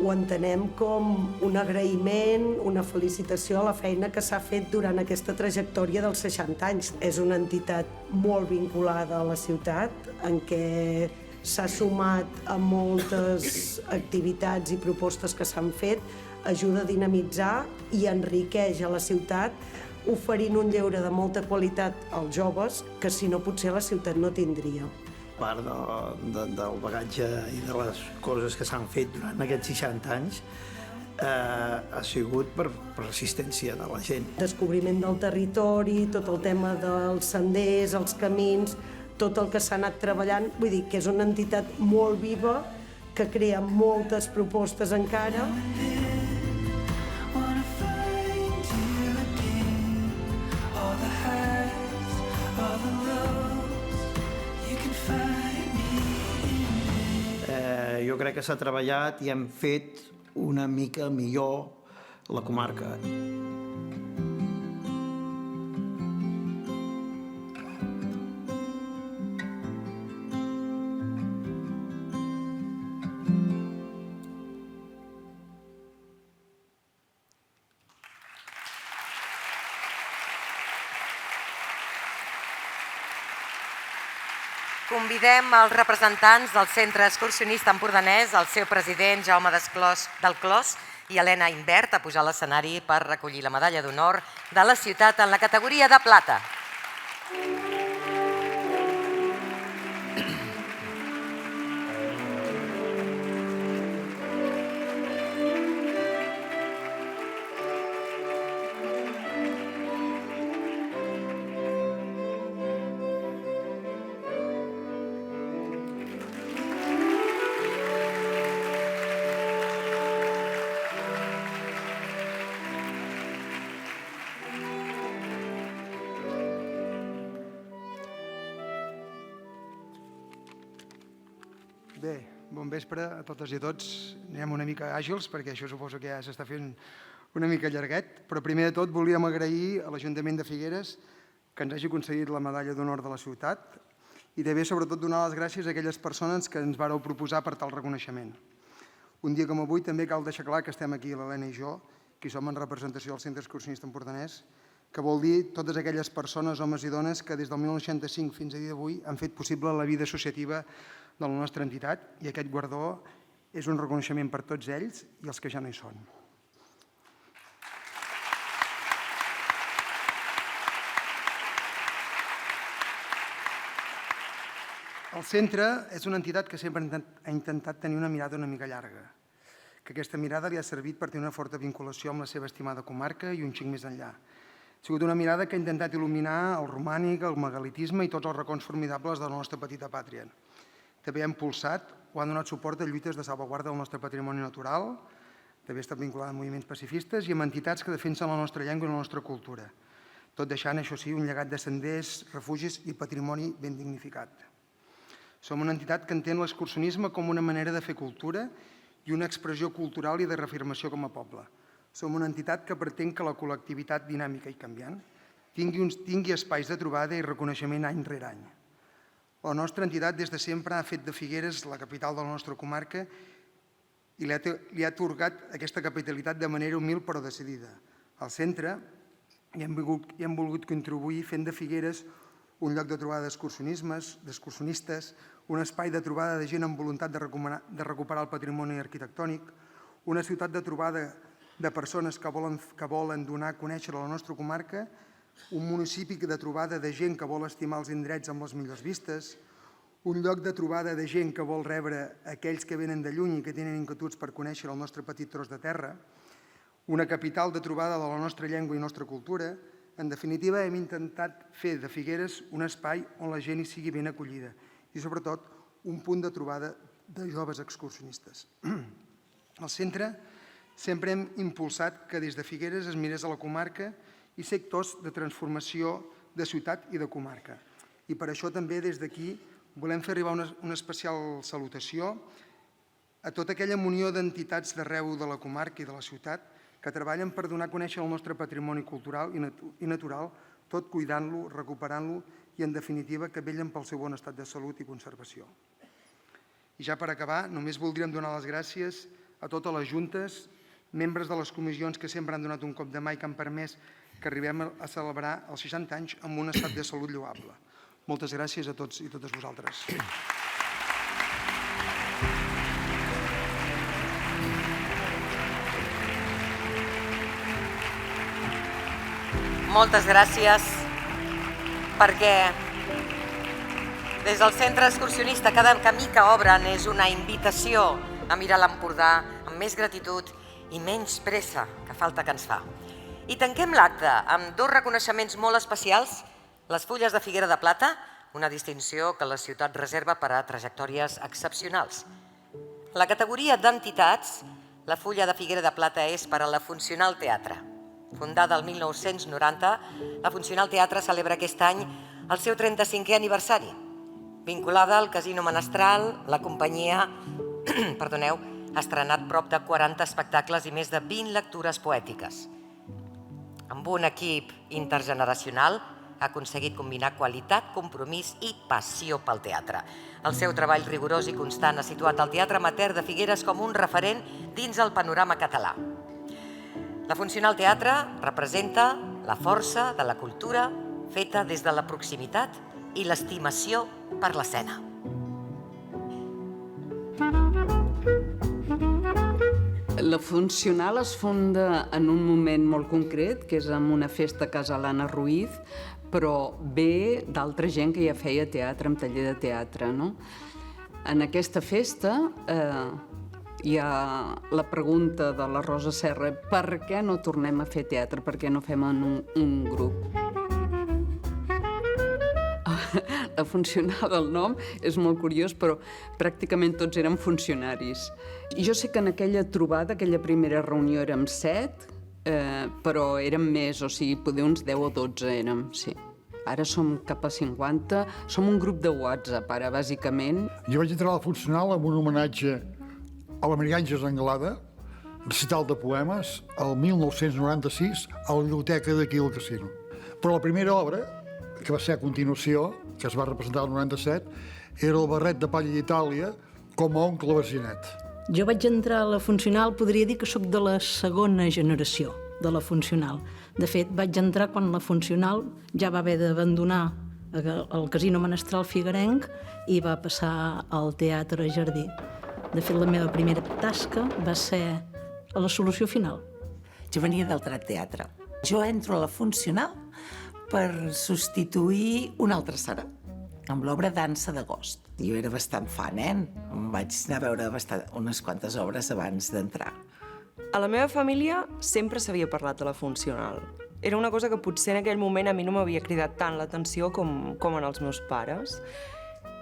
ho entenem com un agraïment, una felicitació a la feina que s'ha fet durant aquesta trajectòria dels 60 anys. És una entitat molt vinculada a la ciutat, en què s'ha sumat a moltes activitats i propostes que s'han fet, ajuda a dinamitzar i enriqueix a la ciutat, oferint un lleure de molta qualitat als joves que si no potser la ciutat no tindria. Part del bagatge i de les coses que s'han fet durant aquests 60 anys ha sigut per resistència de la gent. Descobriment del territori, tot el tema dels senders, els camins, tot el que s'ha anat treballant, vull dir que és una entitat molt viva, que crea moltes propostes encara. Jo crec que s'ha treballat i hem fet una mica millor la comarca. Convidem els representants del Centre Excursionista Empordanès, el seu president Jaume del Clos i Helena Imbert, a pujar a l'escenari per recollir la medalla d'honor de la ciutat en la categoria de plata. Bé, bon vespre a totes i a tots. Anem una mica àgils perquè això suposo que ja s'està fent una mica llarguet, però primer de tot volíem agrair a l'Ajuntament de Figueres que ens hagi concedit la medalla d'honor de la ciutat i també sobretot donar les gràcies a aquelles persones que ens vareu proposar per tal reconeixement. Un dia com avui també cal deixar clar que estem aquí, l'Helena i jo, que som en representació del Centre Excursionista Empordanès, que vol dir totes aquelles persones, homes i dones, que des del 1965 fins a dia d'avui han fet possible la vida associativa de la nostra entitat, i aquest guardó és un reconeixement per tots ells i els que ja no hi són. El centre és una entitat que sempre ha intentat tenir una mirada una mica llarga, que aquesta mirada li ha servit per tenir una forta vinculació amb la seva estimada comarca i un xic més enllà. Ha sigut una mirada que ha intentat il·luminar el romànic, el megalitisme i tots els racons formidables de la nostra petita pàtria. També ha impulsat o ha donat suport a lluites de salvaguarda del nostre patrimoni natural, també ha estat vinculada a moviments pacifistes i amb entitats que defensen la nostra llengua i la nostra cultura, tot deixant, això sí, un llegat de senders, refugis i patrimoni ben dignificat. Som una entitat que entén l'excursionisme com una manera de fer cultura i una expressió cultural i de reafirmació com a poble. Som una entitat que pretén que la col·lectivitat dinàmica i canviant tingui espais de trobada i reconeixement any rere any. La nostra entitat des de sempre ha fet de Figueres la capital de la nostra comarca i li ha atorgat aquesta capitalitat de manera humil però decidida. Al centre hi hem volgut contribuir fent de Figueres un lloc de trobada d'excursionistes, un espai de trobada de gent amb voluntat de recuperar el patrimoni arquitectònic, una ciutat de trobada de persones que volen donar a conèixer la nostra comarca, un municipi de trobada de gent que vol estimar els indrets amb les millors vistes, un lloc de trobada de gent que vol rebre aquells que venen de lluny i que tenen inquietuds per conèixer el nostre petit tros de terra, una capital de trobada de la nostra llengua i nostra cultura. En definitiva, hem intentat fer de Figueres un espai on la gent hi sigui ben acollida i, sobretot, un punt de trobada de joves excursionistes. Al centre sempre hem impulsat que des de Figueres es mirés a la comarca i sectors de transformació de ciutat i de comarca. I per això també des d'aquí volem fer arribar una especial salutació a tota aquella munió d'entitats d'arreu de la comarca i de la ciutat que treballen per donar a conèixer el nostre patrimoni cultural i natural, tot cuidant-lo, recuperant-lo i, en definitiva, que vetllen pel seu bon estat de salut i conservació. I ja per acabar, només voldríem donar les gràcies a totes les juntes, membres de les comissions que sempre han donat un cop de mà i que han permès que arribem a celebrar els 60 anys amb un estat de salut lloable. Moltes gràcies a tots i totes vosaltres. Moltes gràcies, perquè des del Centre Excursionista cada camí que obren és una invitació a mirar l'Empordà amb més gratitud i menys pressa, que falta que ens fa. I tanquem l'acte amb dos reconeixements molt especials, les Fulles de Figuera de Plata, una distinció que la ciutat reserva per a trajectòries excepcionals. La categoria d'entitats, la Fulla de Figuera de Plata és per a la Funcional Teatre. Fundada el 1990, la Funcional Teatre celebra aquest any el seu 35è aniversari. Vinculada al Casino Menestral, la companyia ha estrenat prop de 40 espectacles i més de 20 lectures poètiques. Amb un equip intergeneracional ha aconseguit combinar qualitat, compromís i passió pel teatre. El seu treball rigorós i constant ha situat el Teatre Amateur de Figueres com un referent dins el panorama català. La Funcional Teatre representa la força de la cultura feta des de la proximitat i l'estimació per l'escena. La Funcional es funda en un moment molt concret, que és amb una festa a Casa Lana Ruiz, però ve d'altra gent que ja feia teatre, amb taller de teatre, no? En aquesta festa hi ha la pregunta de la Rosa Serra, per què no tornem a fer teatre, per què no fem un grup? La Funcional, el nom, és molt curiós, però pràcticament tots érem funcionaris. I jo sé que en aquella trobada, aquella primera reunió érem 7, però érem més, o sigui, poder uns 10 o 12 érem, sí. Ara som cap a 50, som un grup de WhatsApp, ara, bàsicament. Jo vaig entrar a la Funcional amb un homenatge a l'americà Àngels Anglada, recital de poemes, el 1996, a la biblioteca d'aquí al casino. Però la primera obra, que va ser a continuació, que es va representar el 97, era el barret de palla d'Itàlia com a oncle Basinet. Jo vaig entrar a la Funcional, podria dir que sóc de la segona generació de la Funcional. De fet, vaig entrar quan la Funcional ja va haver d'abandonar el Casino Menestral Figuerenc i va passar al Teatre Jardí. De fet, la meva primera tasca va ser a la Solució Final. Jo venia del Drac Teatre. Jo entro a la Funcional per substituir una altra Sara, amb l'obra Dansa d'agost. Jo era bastant fan, Em vaig anar a veure unes quantes obres abans d'entrar. A la meva família sempre s'havia parlat de la Funcional. Era una cosa que potser en aquell moment a mi no m'havia cridat tant l'atenció com en els meus pares.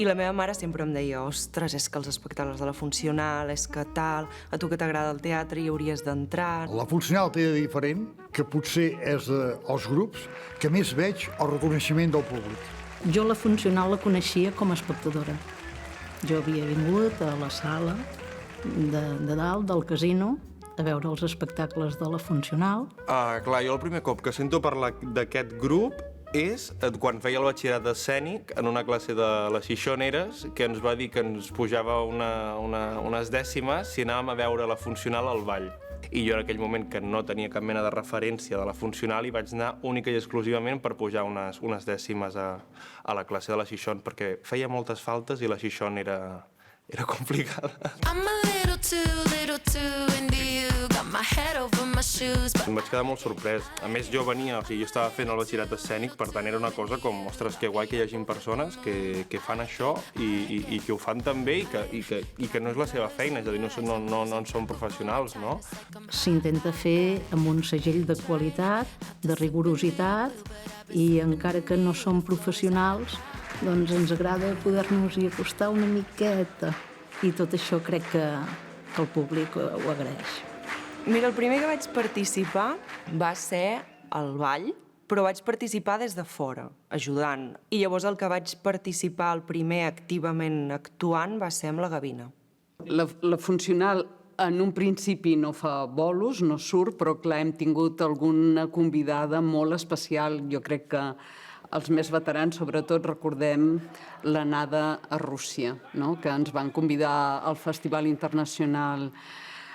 I la meva mare sempre em deia: ostres, és que els espectacles de la Funcional, és que tal, a tu que t'agrada el teatre hi hauries d'entrar. La Funcional té de diferent que potser és dels grups que més veig el reconeixement del públic. Jo la Funcional la coneixia com a espectadora. Jo havia vingut a la sala de dalt del casino a veure els espectacles de la Funcional. Clar, jo el primer cop que sento parlar d'aquest grup és quan feia el batxillerat escènic en una classe de les Xixoneres, que ens va dir que ens pujava unes dècimes si anàvem a veure la Funcional al ball. I jo en aquell moment, que no tenia cap mena de referència de la Funcional, hi vaig anar única i exclusivament per pujar unes dècimes a la classe de la Xixón, perquè feia moltes faltes i la Xixón era complicada. Em vaig quedar molt sorprès. A més, jo estava fent el batxillerat escènic, per tant era una cosa com, ostres, que guai que hi hagin persones que fan això i que ho fan tan bé i que no és la seva feina, és a dir, no en són professionals, no? S'intenta fer amb un segell de qualitat, de rigorositat, i encara que no som professionals, doncs ens agrada poder-nos-hi acostar una miqueta. I tot això crec que el públic ho agraeix. Mira, el primer que vaig participar va ser al ball, però vaig participar des de fora, ajudant. I llavors el que vaig participar el primer activament actuant va ser amb la Gavina. La Funcional en un principi no fa bolos, no surt, però clar, hem tingut alguna convidada molt especial. Jo crec que els més veterans, sobretot, recordem l'anada a Rússia, no? Que ens van convidar al Festival Internacional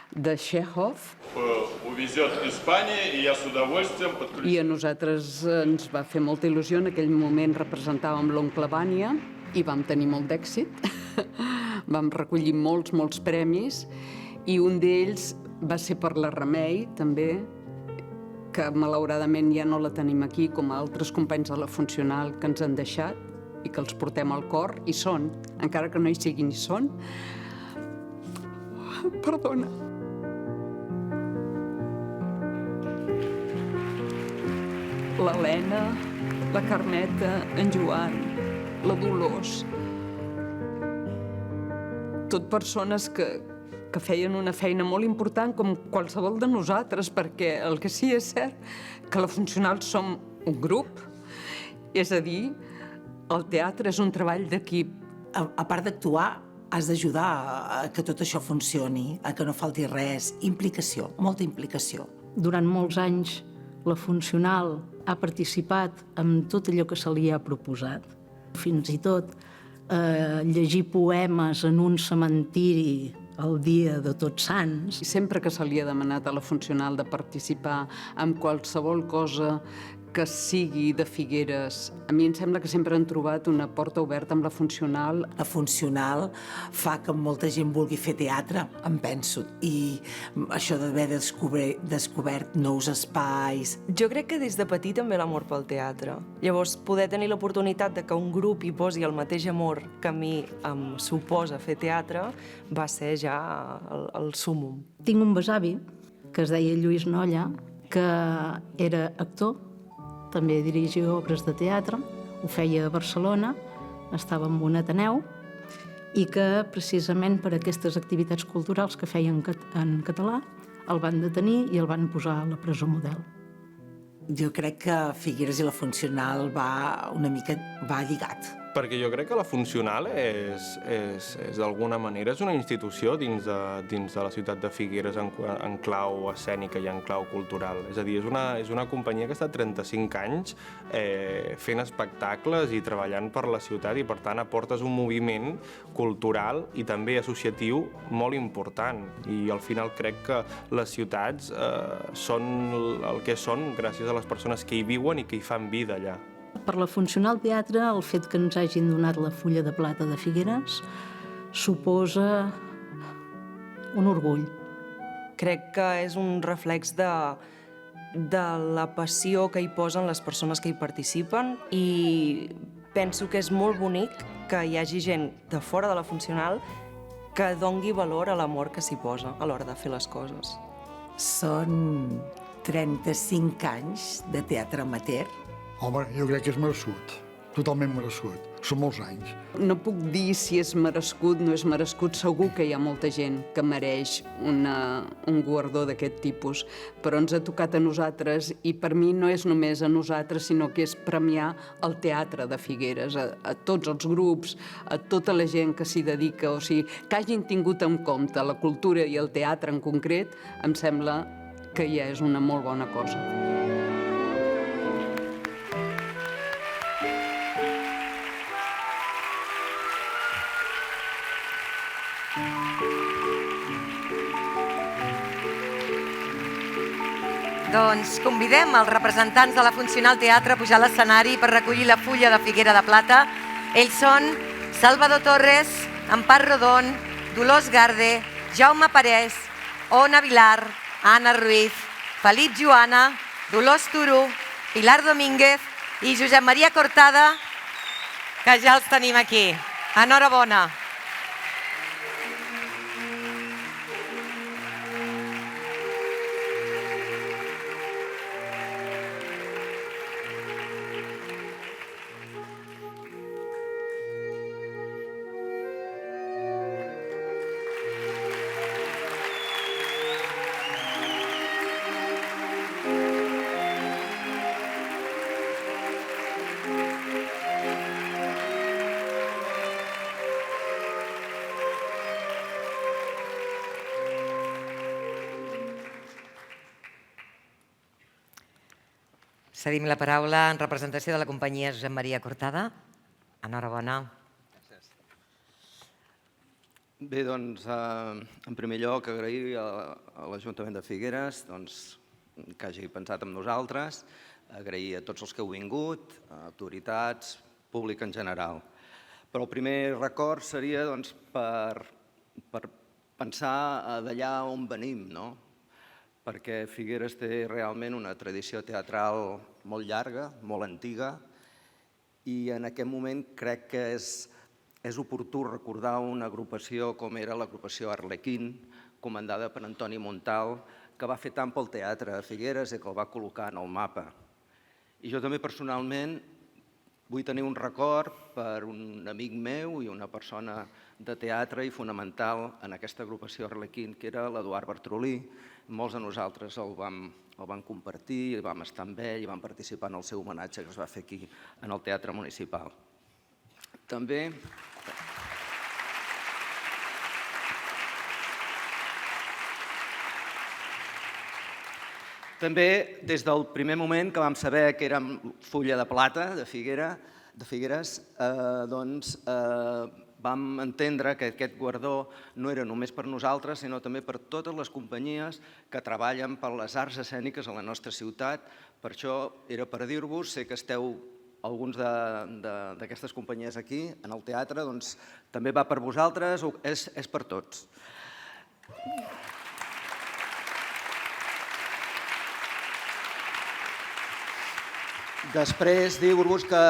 de Chekhov. I a nosaltres ens va fer molta il·lusió. En aquell moment representàvem l'oncle Vània i vam tenir molt d'èxit. Vam recollir molts premis i un d'ells va ser per la Remei, també, que malauradament ja no la tenim aquí, com altres companys de la Funcional que ens han deixat i que els portem al cor, i són, encara que no hi siguin, hi són. Perdona. L'Helena, la Carmeta, en Joan, la Dolors. Tot persones que feien una feina molt important com qualsevol de nosaltres, perquè el que sí és cert que la Funcional som un grup, és a dir, el teatre és un treball d'equip. A part d'actuar, has d'ajudar a que tot això funcioni, a que no falti res. Implicació, molta implicació. Durant molts anys la Funcional ha participat en tot allò que se li ha proposat. Fins i tot llegir poemes en un cementiri el dia de Tots Sants. Sempre que se li ha demanat a la Funcional de participar en qualsevol cosa que sigui de Figueres, a mi em sembla que sempre han trobat una porta oberta amb la Funcional. La Funcional fa que molta gent vulgui fer teatre, em penso, i això d'haver descobert nous espais. Jo crec que des de petit també l'amor pel teatre. Llavors, poder tenir l'oportunitat de que un grup hi posi el mateix amor que a mi em suposa fer teatre va ser ja el súmmum. Tinc un besavi que es deia Lluís Nolla, que era actor, també dirigia obres de teatre, ho feia a Barcelona, estava en un Ateneu, i que precisament per aquestes activitats culturals que feien en català el van detenir i el van posar a la presó Model. Jo crec que Figueres i la Funcional va una mica lligat. Perquè jo crec que la Funcional és d'alguna manera, és una institució dins de la ciutat de Figueres en clau escènica i en clau cultural. És a dir, és una companyia que ha estat 35 anys fent espectacles i treballant per la ciutat i, per tant, aportes un moviment cultural i també associatiu molt important. I al final crec que les ciutats són el que són gràcies a les persones que hi viuen i que hi fan vida allà. Per la Funcional Teatre, el fet que ens hagin donat la Fulla de Plata de Figueres suposa un orgull. Crec que és un reflex de la passió que hi posen les persones que hi participen i penso que és molt bonic que hi hagi gent de fora de la Funcional que dongui valor a l'amor que s'hi posa a l'hora de fer les coses. Són 35 anys de teatre amateur. Home, jo crec que és merescut, totalment merescut. Són molts anys. No puc dir si és merescut o no és merescut. Segur que hi ha molta gent que mereix un guardó d'aquest tipus, però ens ha tocat a nosaltres i per mi no és només a nosaltres, sinó que és premiar el teatre de Figueres, a tots els grups, a tota la gent que s'hi dedica, o sigui, que hagin tingut en compte la cultura i el teatre en concret, em sembla que ja és una molt bona cosa. Doncs convidem els representants de la Funcional Teatre a pujar a l'escenari per recollir la Fulla de Figuera de Plata. Ells són Salvador Torres, Empar Rodon, Dolors Garde, Jaume Parés, Ona Vilar, Anna Ruiz, Felip Joana, Dolors Turu, Pilar Domínguez i Josep Maria Cortada, que ja els tenim aquí. Enhorabona. Cedim la paraula en representació de la companyia Josep Maria Cortada. Enhorabona. Bé, doncs, en primer lloc, agrair a l'Ajuntament de Figueres que hagi pensat en nosaltres, agrair a tots els que heu vingut, autoritats, públic en general. Però el primer record seria per pensar d'allà on venim, no? Perquè Figueres té realment una tradició teatral molt llarga, molt antiga, i en aquest moment crec que és oportú recordar una agrupació com era l'agrupació Arlequín, comandada per Antoni Montal, que va fer tant pel teatre a Figueres i que el va col·locar en el mapa. I jo també personalment vull tenir un record per un amic meu i una persona de teatre i fonamental en aquesta agrupació Arlequín, que era l'Eduard Bartrolí. Molts de nosaltres el vam compartir, vam estar amb ell i vam participar en el seu homenatge que es va fer aquí, en el Teatre Municipal. També des del primer moment que vam saber que érem Fulla de Plata de Figueres, doncs vam entendre que aquest guardó no era només per nosaltres, sinó també per totes les companyies que treballen per les arts escèniques a la nostra ciutat. Per això era per dir-vos, sé que esteu alguns d'aquestes companyies aquí, en el teatre, doncs també va per vosaltres, és per tots. Després dir-vos que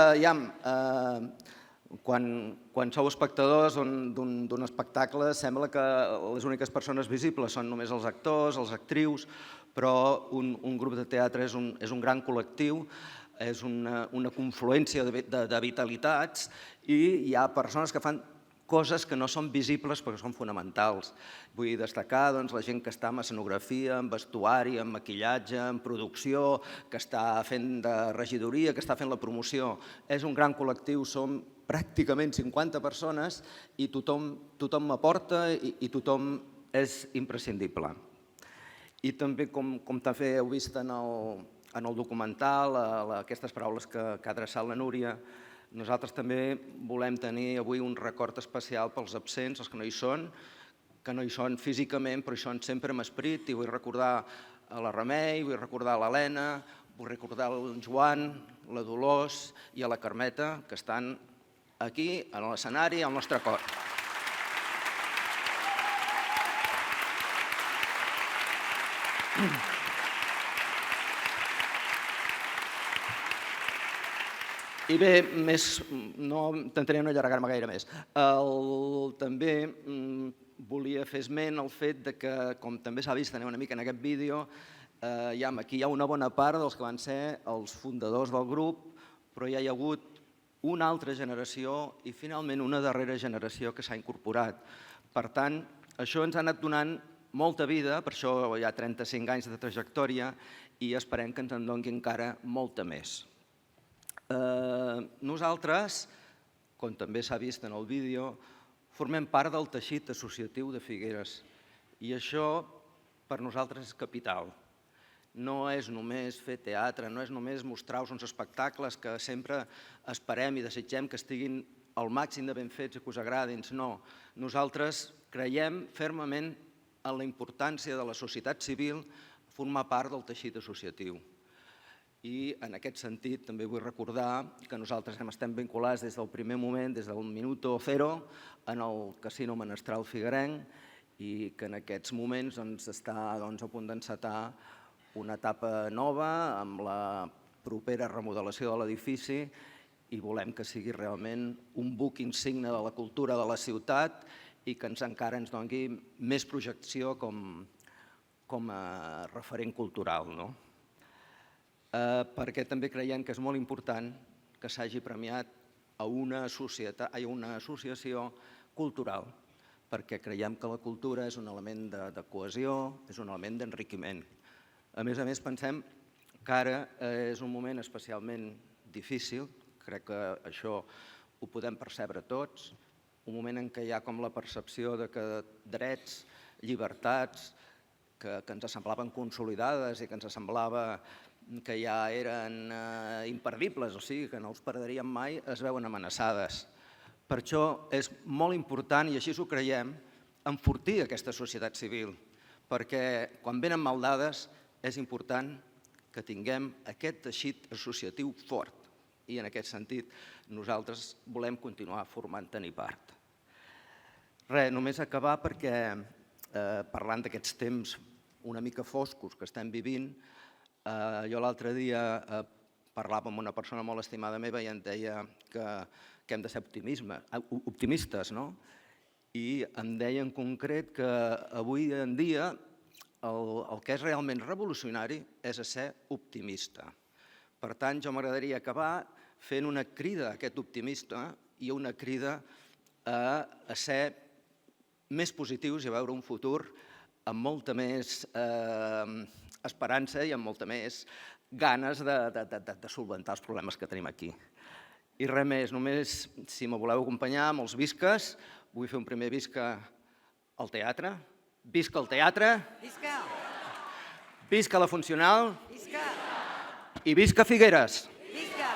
quan sou espectadors d'un espectacle sembla que les úniques persones visibles són només els actors, les actrius, però un grup de teatre és un gran col·lectiu, és una confluència de vitalitats i hi ha persones que fan coses que no són visibles perquè són fonamentals. Vull destacar la gent que està en escenografia, en vestuari, en maquillatge, en producció, que està fent de regidoria, que està fent la promoció. És un gran col·lectiu, som pràcticament 50 persones i tothom aporta i tothom és imprescindible. I també, com també heu vist en el documental, aquestes paraules que ha adreçat la Núria, nosaltres també volem tenir avui un record especial pels absents, els que no hi són físicament, però hi són sempre amb esperit, i vull recordar a la Remei, vull recordar a l'Helena, vull recordar el Joan, la Dolors i a la Carmeta, que estan aquí, a l'escenari, al nostre cor. I bé, intentaré no allargar-me gaire més. També volia fer esment al fet que, com també s'ha vist una mica en aquest vídeo, aquí hi ha una bona part dels que van ser els fundadors del grup, però ja hi ha hagut una altra generació i finalment una darrera generació que s'ha incorporat. Per tant, això ens ha anat donant molta vida, per això hi ha 35 anys de trajectòria i esperem que ens en doni encara molta més. Nosaltres, com també s'ha vist en el vídeo, formem part del teixit associatiu de Figueres i això per nosaltres és capital. No és només fer teatre, no és només mostrar-vos uns espectacles que sempre esperem i desitgem que estiguin al màxim de ben fets i que us agradin. No, nosaltres creiem fermament en la importància de la societat civil formar part del teixit associatiu. I en aquest sentit també vull recordar que nosaltres estem vinculats des del primer moment, des del minuto cero, en el Casino Menestral Figuerenc i que en aquests moments està a punt d'encetar una etapa nova amb la propera remodelació de l'edifici i volem que sigui realment un buc insigne de la cultura de la ciutat i que encara ens doni més projecció com a referent cultural. Perquè també creiem que és molt important que s'hagi premiat a una associació cultural, perquè creiem que la cultura és un element de cohesió, és un element d'enriquiment. A més, pensem que ara és un moment especialment difícil, crec que això ho podem percebre tots, un moment en què hi ha com la percepció que drets, llibertats, que ens semblaven consolidades i que ens semblava que ja eren imperdibles, o sigui, que no els perdríem mai, es veuen amenaçades. Per això és molt important, i així ho creiem, enfortir aquesta societat civil, perquè quan venen maldades és important que tinguem aquest teixit associatiu fort i en aquest sentit nosaltres volem continuar formant-ne part. Res, només acabar perquè parlant d'aquests temps una mica foscos que estem vivint, jo l'altre dia parlava amb una persona molt estimada meva i em deia que hem de ser optimistes, no? I em deia en concret que avui en dia el que és realment revolucionari és ser optimista. Per tant, jo m'agradaria acabar fent una crida a aquest optimista i una crida a ser més positius i a veure un futur amb molta més esperança i amb molta més ganes de solventar els problemes que tenim aquí. I res més, només si me voleu acompanyar amb els visques, vull fer un primer visca al teatre. Visca el teatre! Visca! Visca la Funcional! Visca! I visca Figueres! Visca!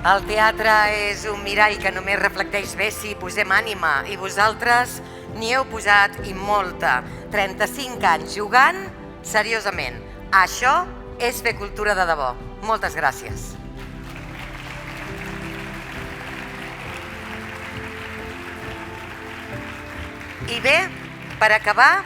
El teatre és un mirall que només reflecteix bé si posem ànima i vosaltres n'hi heu posat i molta. 35 anys jugant seriosament. Això és fer cultura de debò. Moltes gràcies. I bé, per acabar,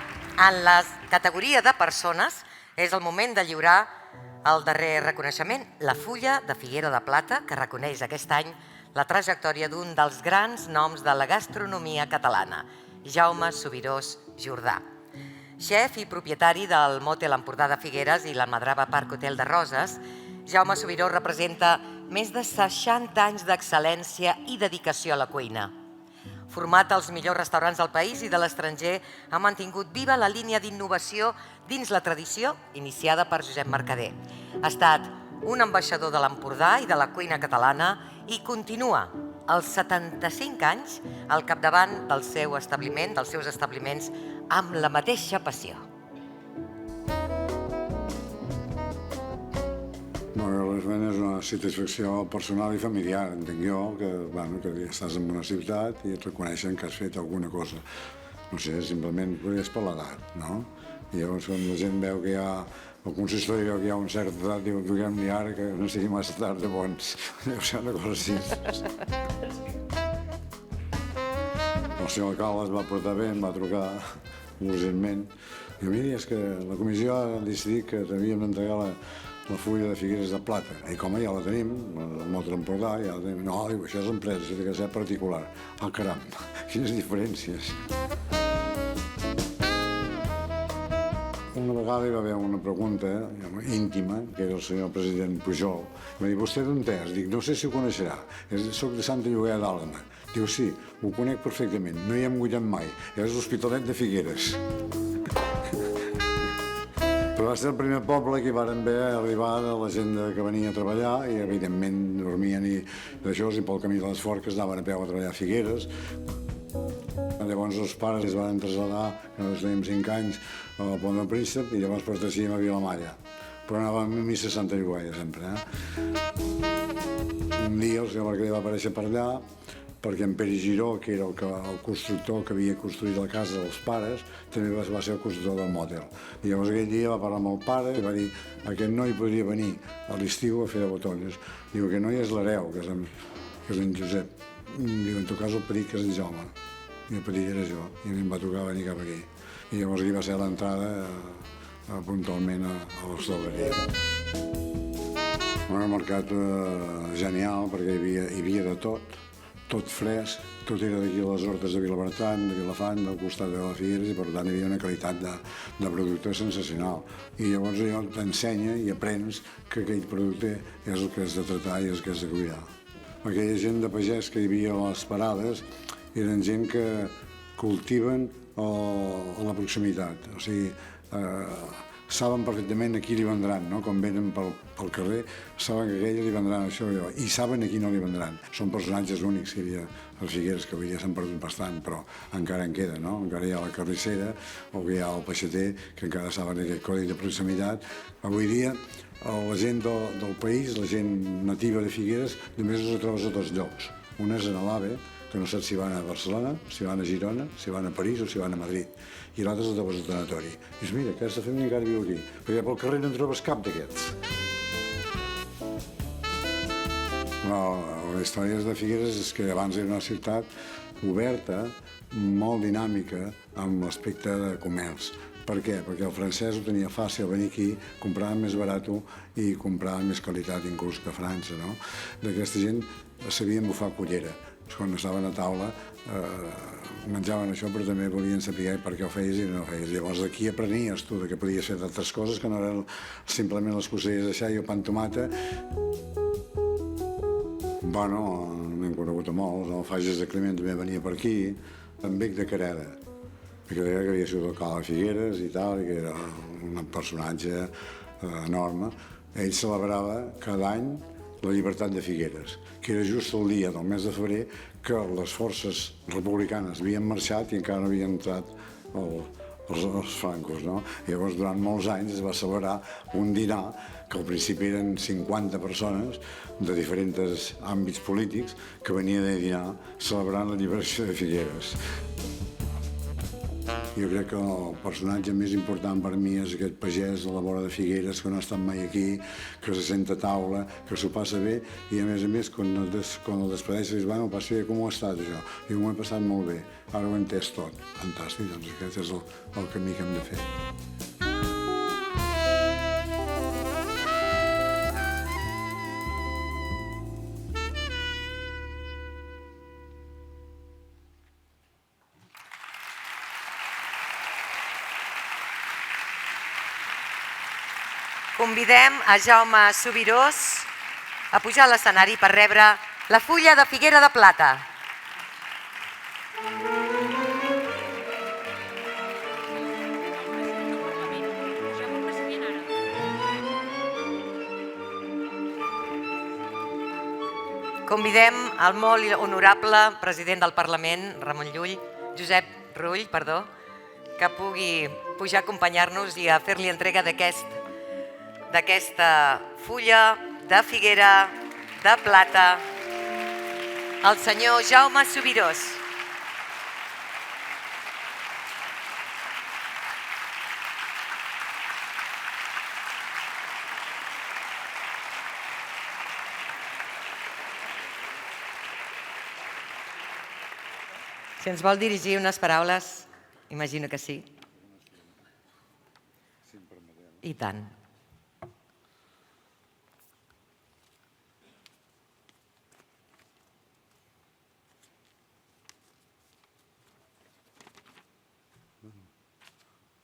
en la categoria de persones és el moment de lliurar el darrer reconeixement, la Fulla de Figuera de Plata, que reconeix aquest any la trajectòria d'un dels grans noms de la gastronomia catalana, Jaume Subirós Jordà. Xef i propietari del Motel Empordà de Figueres i l'Almadrava Park Hotel de Roses, Jaume Subirós representa més de 60 anys d'excel·lència i dedicació a la cuina. Format als millors restaurants del país i de l'estranger, ha mantingut viva la línia d'innovació dins la tradició iniciada per Josep Mercader. Ha estat un ambaixador de l'Empordà i de la cuina catalana i continua als 75 anys al capdavant del seu establiment, dels seus establiments, amb la mateixa passió. Realment és una satisfacció personal i familiar, entenc jo, que estàs en una ciutat i et reconeixen que has fet alguna cosa. No sé, simplement és per l'edat, no? I llavors quan la gent veu que hi ha el consistori veu que hi ha una certa edat, diu, toquem-li ara que no sigui massa tard de bons. Deu ser una cosa així. El senyor alcalde es va portar bé, em va trucar urgentment. Diu, mira, és que la comissió ha decidit que t'havíem d'entregar la fulla de Figueres de plata. I com ja la tenim, el Motel Empordà, ja la tenim. No, diu, això és empresa, això ha de ser particular. Ah, caram, quines diferències. Una vegada hi va haver una pregunta íntima, que era el senyor president Pujol. Va dir, vostè d'on és? Dic, no sé si ho coneixerà. Soc de Santa Llogaia d'Àlguema. Diu, sí, ho conec perfectament, no hi hem mullat mai. És l'Hospitalet de Figueres. Però va ser el primer poble que hi varen haver arribat la gent que venia a treballar i, evidentment, dormien i d'això, i pel camí de les Forques anaven a peu a treballar a Figueres. Llavors els pares es van traslladar, que nosaltres teníem 5 anys, al Pont del Príncep i llavors pertanyíem a Vilamalla. Però anàvem a missa a Santa Llogaia, sempre. Un dia el senyor Mercader va aparèixer per allà perquè en Pere Giró, que era el constructor que havia construït la casa dels pares, també va ser el constructor del mòtel. I llavors aquell dia va parlar amb el pare i va dir que aquest noi podria venir a l'estiu a fer de botons. Diu que noi és l'hereu, que és en Josep. Diu, en tot cas el petit que és en Jaume. I el petit era jo, i a mi em va tocar venir cap aquí. I llavors aquí va ser l'entrada puntualment a l'hostaleria. Un mercat genial, perquè hi havia de tot. Tot fresc, tot era d'aquí a les Hortes de Vilabertran, de Vilafant, del costat de la Figueres, i per tant hi havia una qualitat de producte sensacional. I llavors allò t'ensenya i aprens que aquell producte és el que has de tratar i és el que has de cuidar. Aquella gent de pagès que hi havia a les parades eren gent que cultiven a la proximitat, o sigui, saben perfectament a qui li vendran, no? Quan venen pel carrer, saben que a aquell li vendran això i allò, i saben a qui no li vendran. Són personatges únics que hi havia a Figueres, que avui dia s'han perdut bastant, però encara en queda, no? Encara hi ha la carnissera, o hi ha el peixater, que encara saben aquest codi de proximitat. Avui dia, la gent del país, la gent nativa de Figueres, només els trobes a 2 llocs. Un és a l'AVE, que no saps si van a Barcelona, si van a Girona, si van a París o si van a Madrid. I l'altre és el trobes al tanatori. I dius, mira, aquesta família encara viu aquí, perquè pel carrer no en trobes cap d'aquests. La història de Figueres és que abans era una ciutat oberta, molt dinàmica, amb l'aspecte de comerç. Per què? Perquè el francès ho tenia fàcil venir aquí, comprava més barat i comprava més qualitat inclús que a França, no? D'aquesta gent sabien bufar cullera. Quan estaven a taula menjaven això, però també volien saber per què ho feies i no ho feies. Llavors d'aquí aprenies tu que podies fer d'altres coses que no eren simplement les costellers de xai o pa amb tomata. Bueno, n'hem conegut a molts. El Fages de Climent també venia per aquí. En Bec de Careda, que havia sigut alcalde de Figueres i tal, i que era un personatge enorme. Ell celebrava cada any la llibertat de Figueres, que era just el dia del mes de febrer que les forces republicanes havien marxat i encara no havien entrat els francos, no? Llavors, durant molts anys es va celebrar un dinar que al principi eren 50 persones de diferents àmbits polítics que venien a dinar celebrant la lliberació de Figueres. Jo crec que el personatge més important per mi és aquest pagès a la vora de Figueres que no ha estat mai aquí, que se sent a taula, que s'ho passa bé i a més, quan el despedeix dius, bueno, passi bé, com ho ha estat això? I m'ho he passat molt bé, ara ho he entès tot. Fantàstic, doncs aquest és el camí que hem de fer. Convidem a Jaume Subirós a pujar a l'escenari per rebre la Fulla de Figuera de Plata. Convidem el molt honorable president del Parlament, Josep Rull, que pugui pujar a acompanyar-nos i a fer-li entrega d'aquesta fulla de figuera de plata al senyor Jaume Subirós. Si ens vol dirigir unes paraules, imagino que sí. I tant.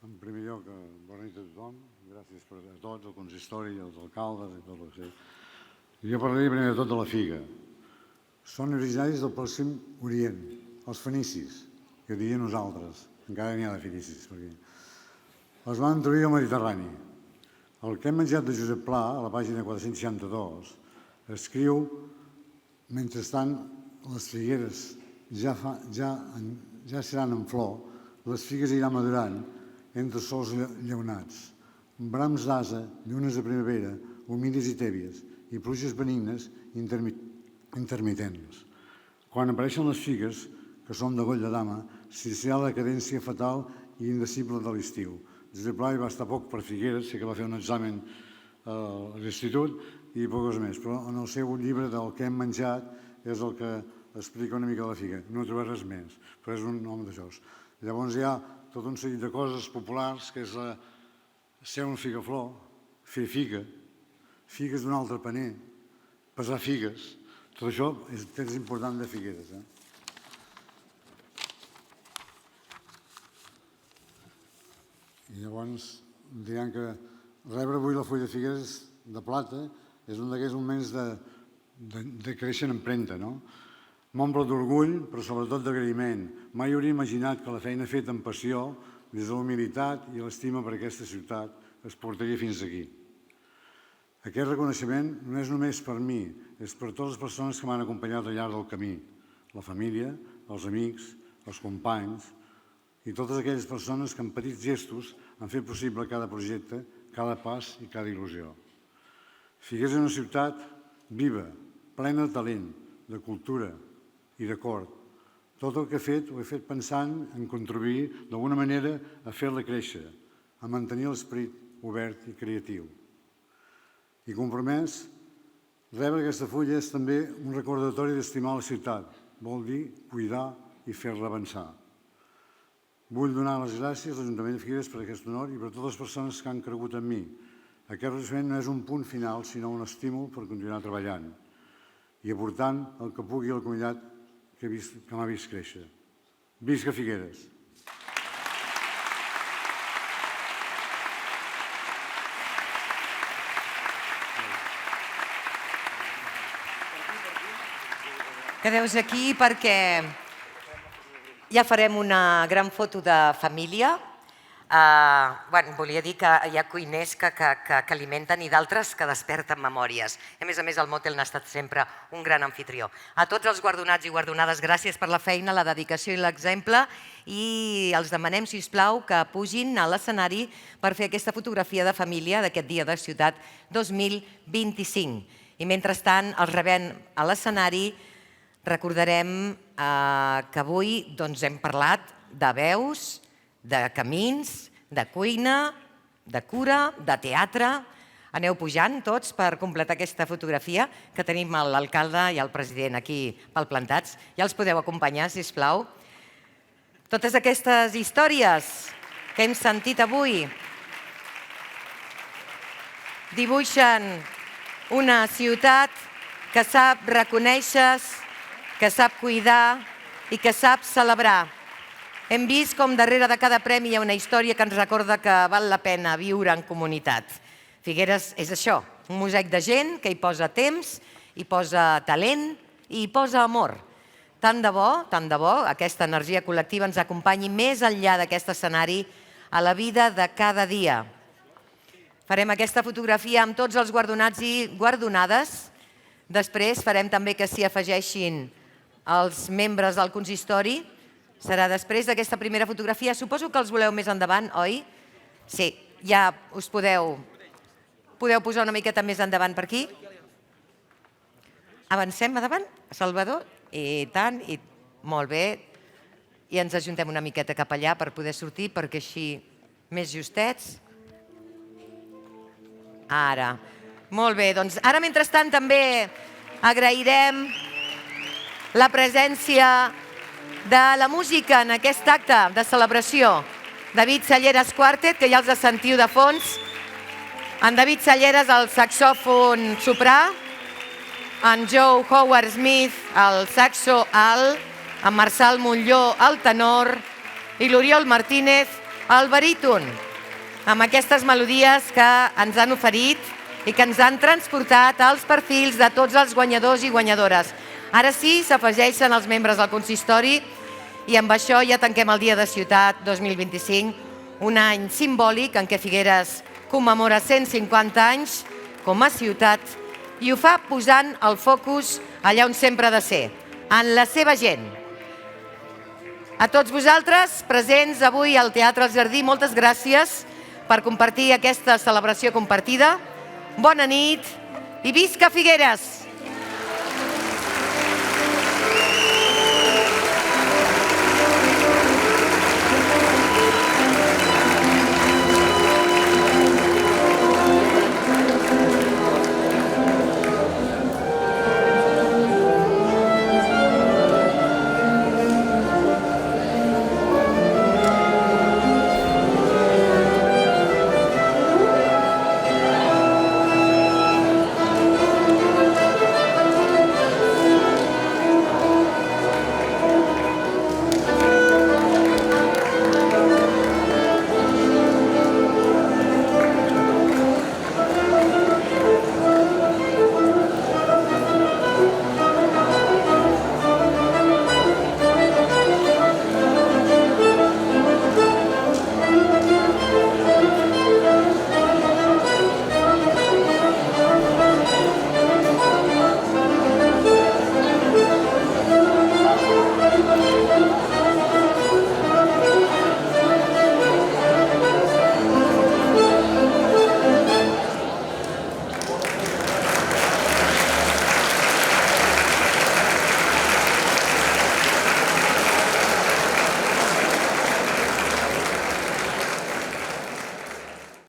En primer lloc, bona nit a tothom. Gràcies a tots, al consistori, als alcaldes i tot el que sé. Jo parlaria primer de tot de la figa. Són originaris del Pròxim Orient, els fenicis, que diríem nosaltres. Encara n'hi ha de fenicis per aquí. Els van introduir al Mediterrani. El que hem menjat de Josep Pla, a la pàgina 462, escriu: mentrestant les figueres ja seran en flor, les figues iran madurant entre sols llaunats. Brams d'ase, llunes de primavera, humides i tèbies, i pluges benignes intermitents. Quan apareixen les figues, que som de goll de dama, s'iniciarà la cadència fatal i indecible de l'estiu. Josep Pla va estar poc per Figueres, sé que va fer un examen a l'institut i poques més, però en el seu llibre del que hem menjat és el que explica una mica de la figa. No trobaré res més, però és un home de jocs. Llavors hi ha tot un seguit de coses populars, que és ser un figaflor, fer figa, figues d'un altre paner, pesar figues. Tot això és important de Figueres. I llavors diran que rebre avui la Fulla de Figueres de Plata és un d'aquells moments de créixer en empremta, no? M'omple d'orgull, però sobretot d'agraïment. Mai hauria imaginat que la feina feta amb passió, des de la humilitat i l'estima per aquesta ciutat, es portaria fins aquí. Aquest reconeixement no és només per mi, és per totes les persones que m'han acompanyat al llarg del camí. La família, els amics, els companys i totes aquelles persones que amb petits gestos han fet possible cada projecte, cada pas i cada il·lusió. Figueres és una ciutat viva, plena de talent, de cultura i d'acord. Tot el que he fet ho he fet pensant en contribuir d'alguna manera a fer-la créixer, a mantenir l'esperit obert i creatiu. I compromès, rebre aquesta fulla és també un recordatori d'estimar la ciutat, vol dir cuidar i fer-la avançar. Vull donar les gràcies a l'Ajuntament de Figueres per aquest honor i per totes les persones que han cregut en mi. Aquest reconeixement no és un punt final, sinó un estímul per continuar treballant i aportant el que pugui a la comunitat que m'ha vist créixer. Visca Figueres! Quedeu-vos aquí perquè ja farem una gran foto de família. Volia dir que hi ha cuiners que alimenten i d'altres que desperten memòries. A més, el Motel n'ha estat sempre un gran anfitrió. A tots els guardonats i guardonades, gràcies per la feina, la dedicació i l'exemple, i els demanem, si us plau, que pugin a l'escenari per fer aquesta fotografia de família d'aquest Dia de Ciutat 2025. I mentrestant els rebem a l'escenari. Recordarem que avui hem parlat de veus, de camins, de cuina, de cura, de teatre. Aneu pujant tots per completar aquesta fotografia, que tenim l'alcalde i el president aquí palplantats. Ja els podeu acompanyar, si us plau. Totes aquestes històries que hem sentit avui dibuixen una ciutat que sap reconèixer, que sap cuidar i que sap celebrar. Hem vist com darrere de cada premi hi ha una història que ens recorda que val la pena viure en comunitat. Figueres és això, un mosaic de gent que hi posa temps, hi posa talent i hi posa amor. Tant de bo, aquesta energia col·lectiva ens acompanyi més enllà d'aquest escenari a la vida de cada dia. Farem aquesta fotografia amb tots els guardonats i guardonades. Després farem també que s'hi afegeixin els membres del consistori. Serà després d'aquesta primera fotografia. Suposo que els voleu més endavant, oi? Sí, ja us podeu posar una miqueta més endavant per aquí. Avancem endavant, Salvador? I tant, i molt bé. I ens ajuntem una miqueta cap allà per poder sortir, perquè així més justets. Ara. Molt bé, doncs ara mentrestant també agrairem la presència de la música en aquest acte de celebració. David Salleras Quartet, que ja els sentiu de fons. En David Salleras, al saxòfon soprà. En Joe Howard Smith, al saxo alt. En Marçal Montlló, al tenor. I l'Oriol Martínez, al baríton. Amb aquestes melodies que ens han oferit i que ens han transportat als perfils de tots els guanyadors i guanyadores. Ara sí, s'afegeixen els membres del consistori i amb això ja tanquem el Dia de Ciutat 2025, un any simbòlic en què Figueres commemora 150 anys com a ciutat i ho fa posant el focus allà on sempre ha de ser, en la seva gent. A tots vosaltres, presents avui al Teatre El Jardí, moltes gràcies per compartir aquesta celebració compartida. Bona nit i visca Figueres!